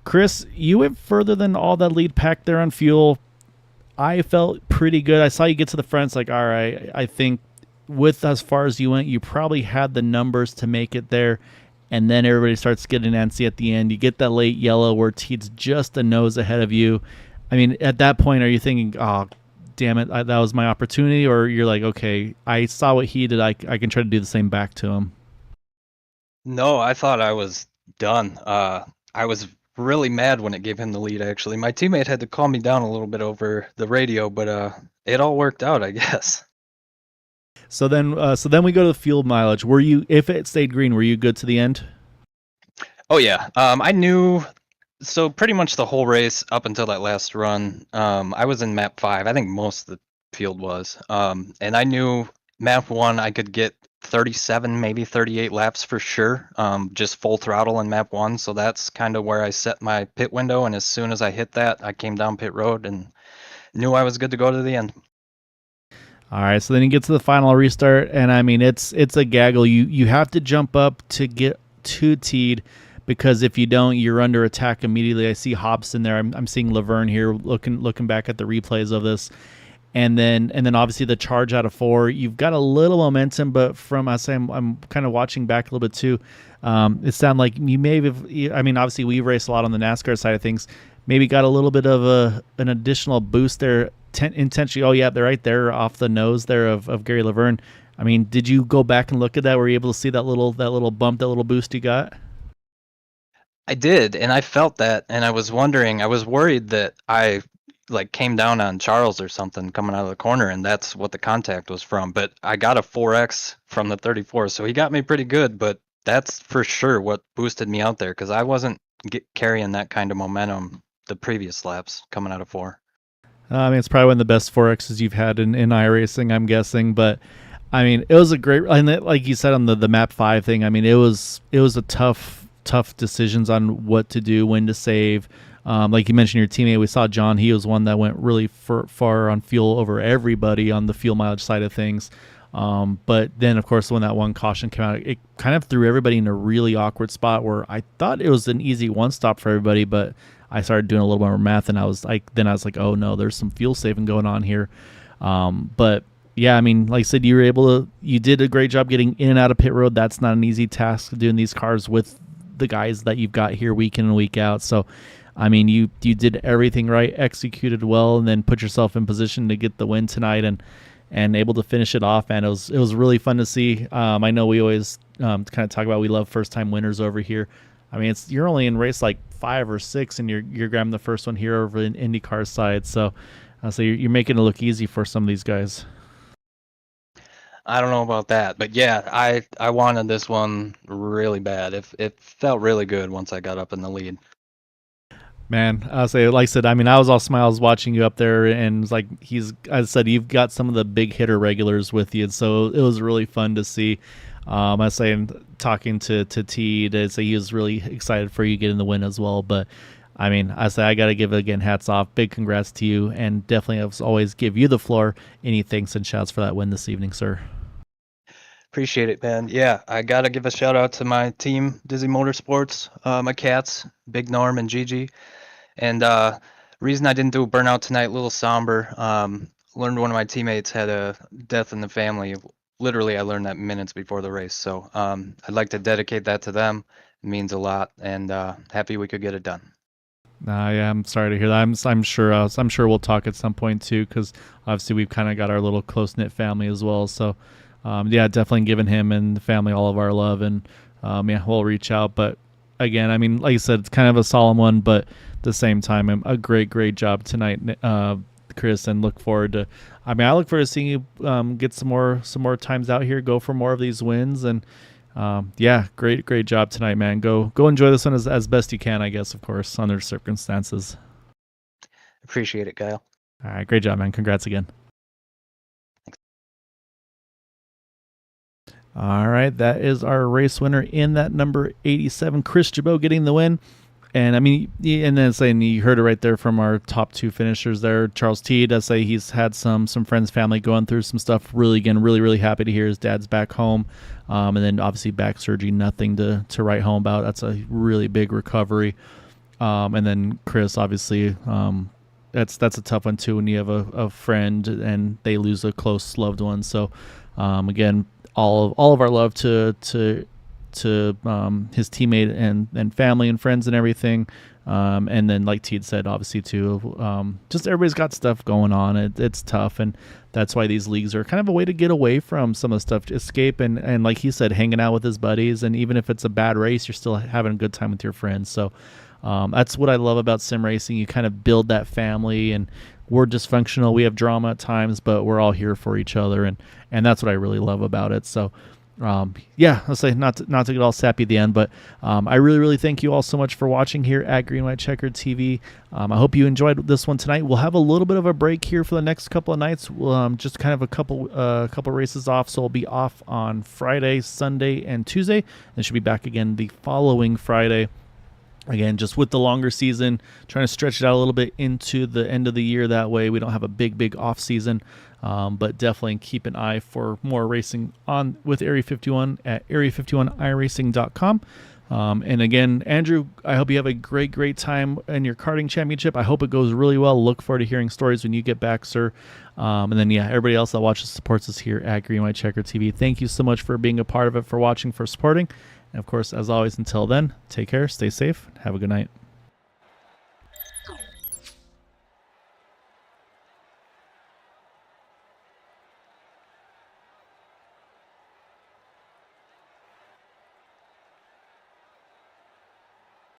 Chris, you went further than all that lead pack there on fuel. I felt pretty good. I saw you get to the front. It's like, all right, I think with as far as you went, you probably had the numbers to make it there. And then everybody starts getting antsy at the end. You get that late yellow where Teed's just a nose ahead of you. I mean, at that point, are you thinking, oh, damn it, that was my opportunity? Or you're like, okay, I saw what he did. I can try to do the same back to him. No, I thought I was done. I was really mad when it gave him the lead, actually. My teammate had to calm me down a little bit over the radio, but it all worked out, I guess. So then we go to the field mileage. Were you, if it stayed green, were you good to the end? Oh, yeah. I knew, so pretty much the whole race up until that last run, I was in map 5. I think most of the field was. And I knew map 1 I could get 37, maybe 38 laps for sure, just full throttle in map 1. So that's kind of where I set my pit window. And as soon as I hit that, I came down pit road and knew I was good to go to the end. All right, so then you get to the final restart, and I mean it's a gaggle. You have to jump up to get to Teed, because if you don't, you're under attack immediately. I see Hobson there. I'm seeing Laverne here looking back at the replays of this, and then obviously the charge out of 4. You've got a little momentum, but from I'm kind of watching back a little bit too. It sounded like you may have. I mean, obviously we race a lot on the NASCAR side of things. Maybe got a little bit of an additional boost there. Intentionally, oh yeah, they're right there off the nose there of Gary Laverne. I mean, did you go back and look at that? Were you able to see that little bump, that little boost you got? I did, and I felt that, and I was worried that I came down on Charles or something coming out of the corner, and that's what the contact was from. But I got a 4X from the 34, so he got me pretty good, but that's for sure what boosted me out there, because I wasn't carrying that kind of momentum the previous laps coming out of 4. I mean, it's probably one of the best 4Xs you've had in iRacing, I'm guessing. But I mean, it was a great, and like you said on the map 5 thing. I mean, it was a tough decisions on what to do, when to save. Like you mentioned, your teammate, we saw John. He was one that went really far on fuel over everybody on the fuel mileage side of things. But then, of course, when that one caution came out, it kind of threw everybody in a really awkward spot where I thought it was an easy one stop for everybody, but I started doing a little more math, and I was like, oh no, there's some fuel saving going on here. But yeah, I mean, like I said, you did a great job getting in and out of pit road. That's not an easy task, doing these cars with the guys that you've got here week in and week out. So, I mean, you did everything right, executed well, and then put yourself in position to get the win tonight, and able to finish it off. And it was really fun to see. I know we always kind of talk about, we love first time winners over here. I mean, you're only in race like 5 or 6, and you're grabbing the first one here over in Indycar side. So you're making it look easy for some of these guys. I don't know about that, but yeah, I wanted this one really bad. It felt really good once I got up in the lead. Man, I'll say, like I said, I mean, I was all smiles watching you up there, and like I said, you've got some of the big hitter regulars with you, so it was really fun to see. I was saying, talking to T, to say he was really excited for you getting the win as well. But I mean, I say I got to give it again, hats off, big congrats to you, and definitely as always give you the floor. Any thanks and shouts for that win this evening, sir? Appreciate it, man. Yeah, I got to give a shout out to my team, Dizzy Motorsports, my cats, Big Norm and Gigi. And reason I didn't do a burnout tonight, a little somber. Learned one of my teammates had a death in the family. Literally, I learned that minutes before the race. So I'd like to dedicate that to them. It means a lot, and happy we could get it done. Yeah, I'm sorry to hear that. I'm sure we'll talk at some point too, because obviously we've kind of got our little close knit family as well. So yeah, definitely giving him and the family all of our love, and yeah, we'll reach out. But again, I mean, like you said, it's kind of a solemn one, but at the same time, a great job tonight, Chris, and look forward to. I mean, I look forward to seeing you get some more times out here, go for more of these wins, and yeah, great job tonight, man. Go enjoy this one as best you can, I guess, of course, under circumstances. Appreciate it, Kyle. All right, great job, man. Congrats again. Thanks. All right, that is our race winner in that number 87, Chris Jabot, getting the win. And I mean, and then saying, you heard it right there from our top 2 finishers there. Charles T does say he's had some friends, family going through some stuff. Really happy to hear his dad's back home. And then obviously back surgery, nothing to write home about. That's a really big recovery. And then Chris, obviously, that's a tough one too when you have a friend and they lose a close loved one. So again, all of our love to his teammate and family and friends and everything. And then like Teed said, obviously too, just everybody's got stuff going on. It's tough, and that's why these leagues are kind of a way to get away from some of the stuff, to escape and like he said, hanging out with his buddies. And even if it's a bad race, you're still having a good time with your friends. So That's what I love about sim racing. You kind of build that family, and we're dysfunctional. We have drama at times, but we're all here for each other, and that's what I really love about it. So, yeah, I'll say not to get all sappy at the end, but I really thank you all so much for watching here at Green White Checkered TV. I hope you enjoyed this one tonight. We'll have a little bit of a break here for the next couple of nights. We'll, just kind of a couple races off, so we'll be off on Friday, Sunday, and Tuesday, and should be back again the following Friday. Again, just with the longer season, trying to stretch it out a little bit into the end of the year. That way we don't have a big off season. But definitely keep an eye for more racing on with Area 51 at area51iracing.com. And again, Andrew, I hope you have a great time in your karting championship. I hope it goes really well. Look forward to hearing stories when you get back, sir. And then, yeah, everybody else that watches, supports us here at Green White Checker TV. Thank you so much for being a part of it, for watching, for supporting. And of course, as always, until then, take care, stay safe, have a good night.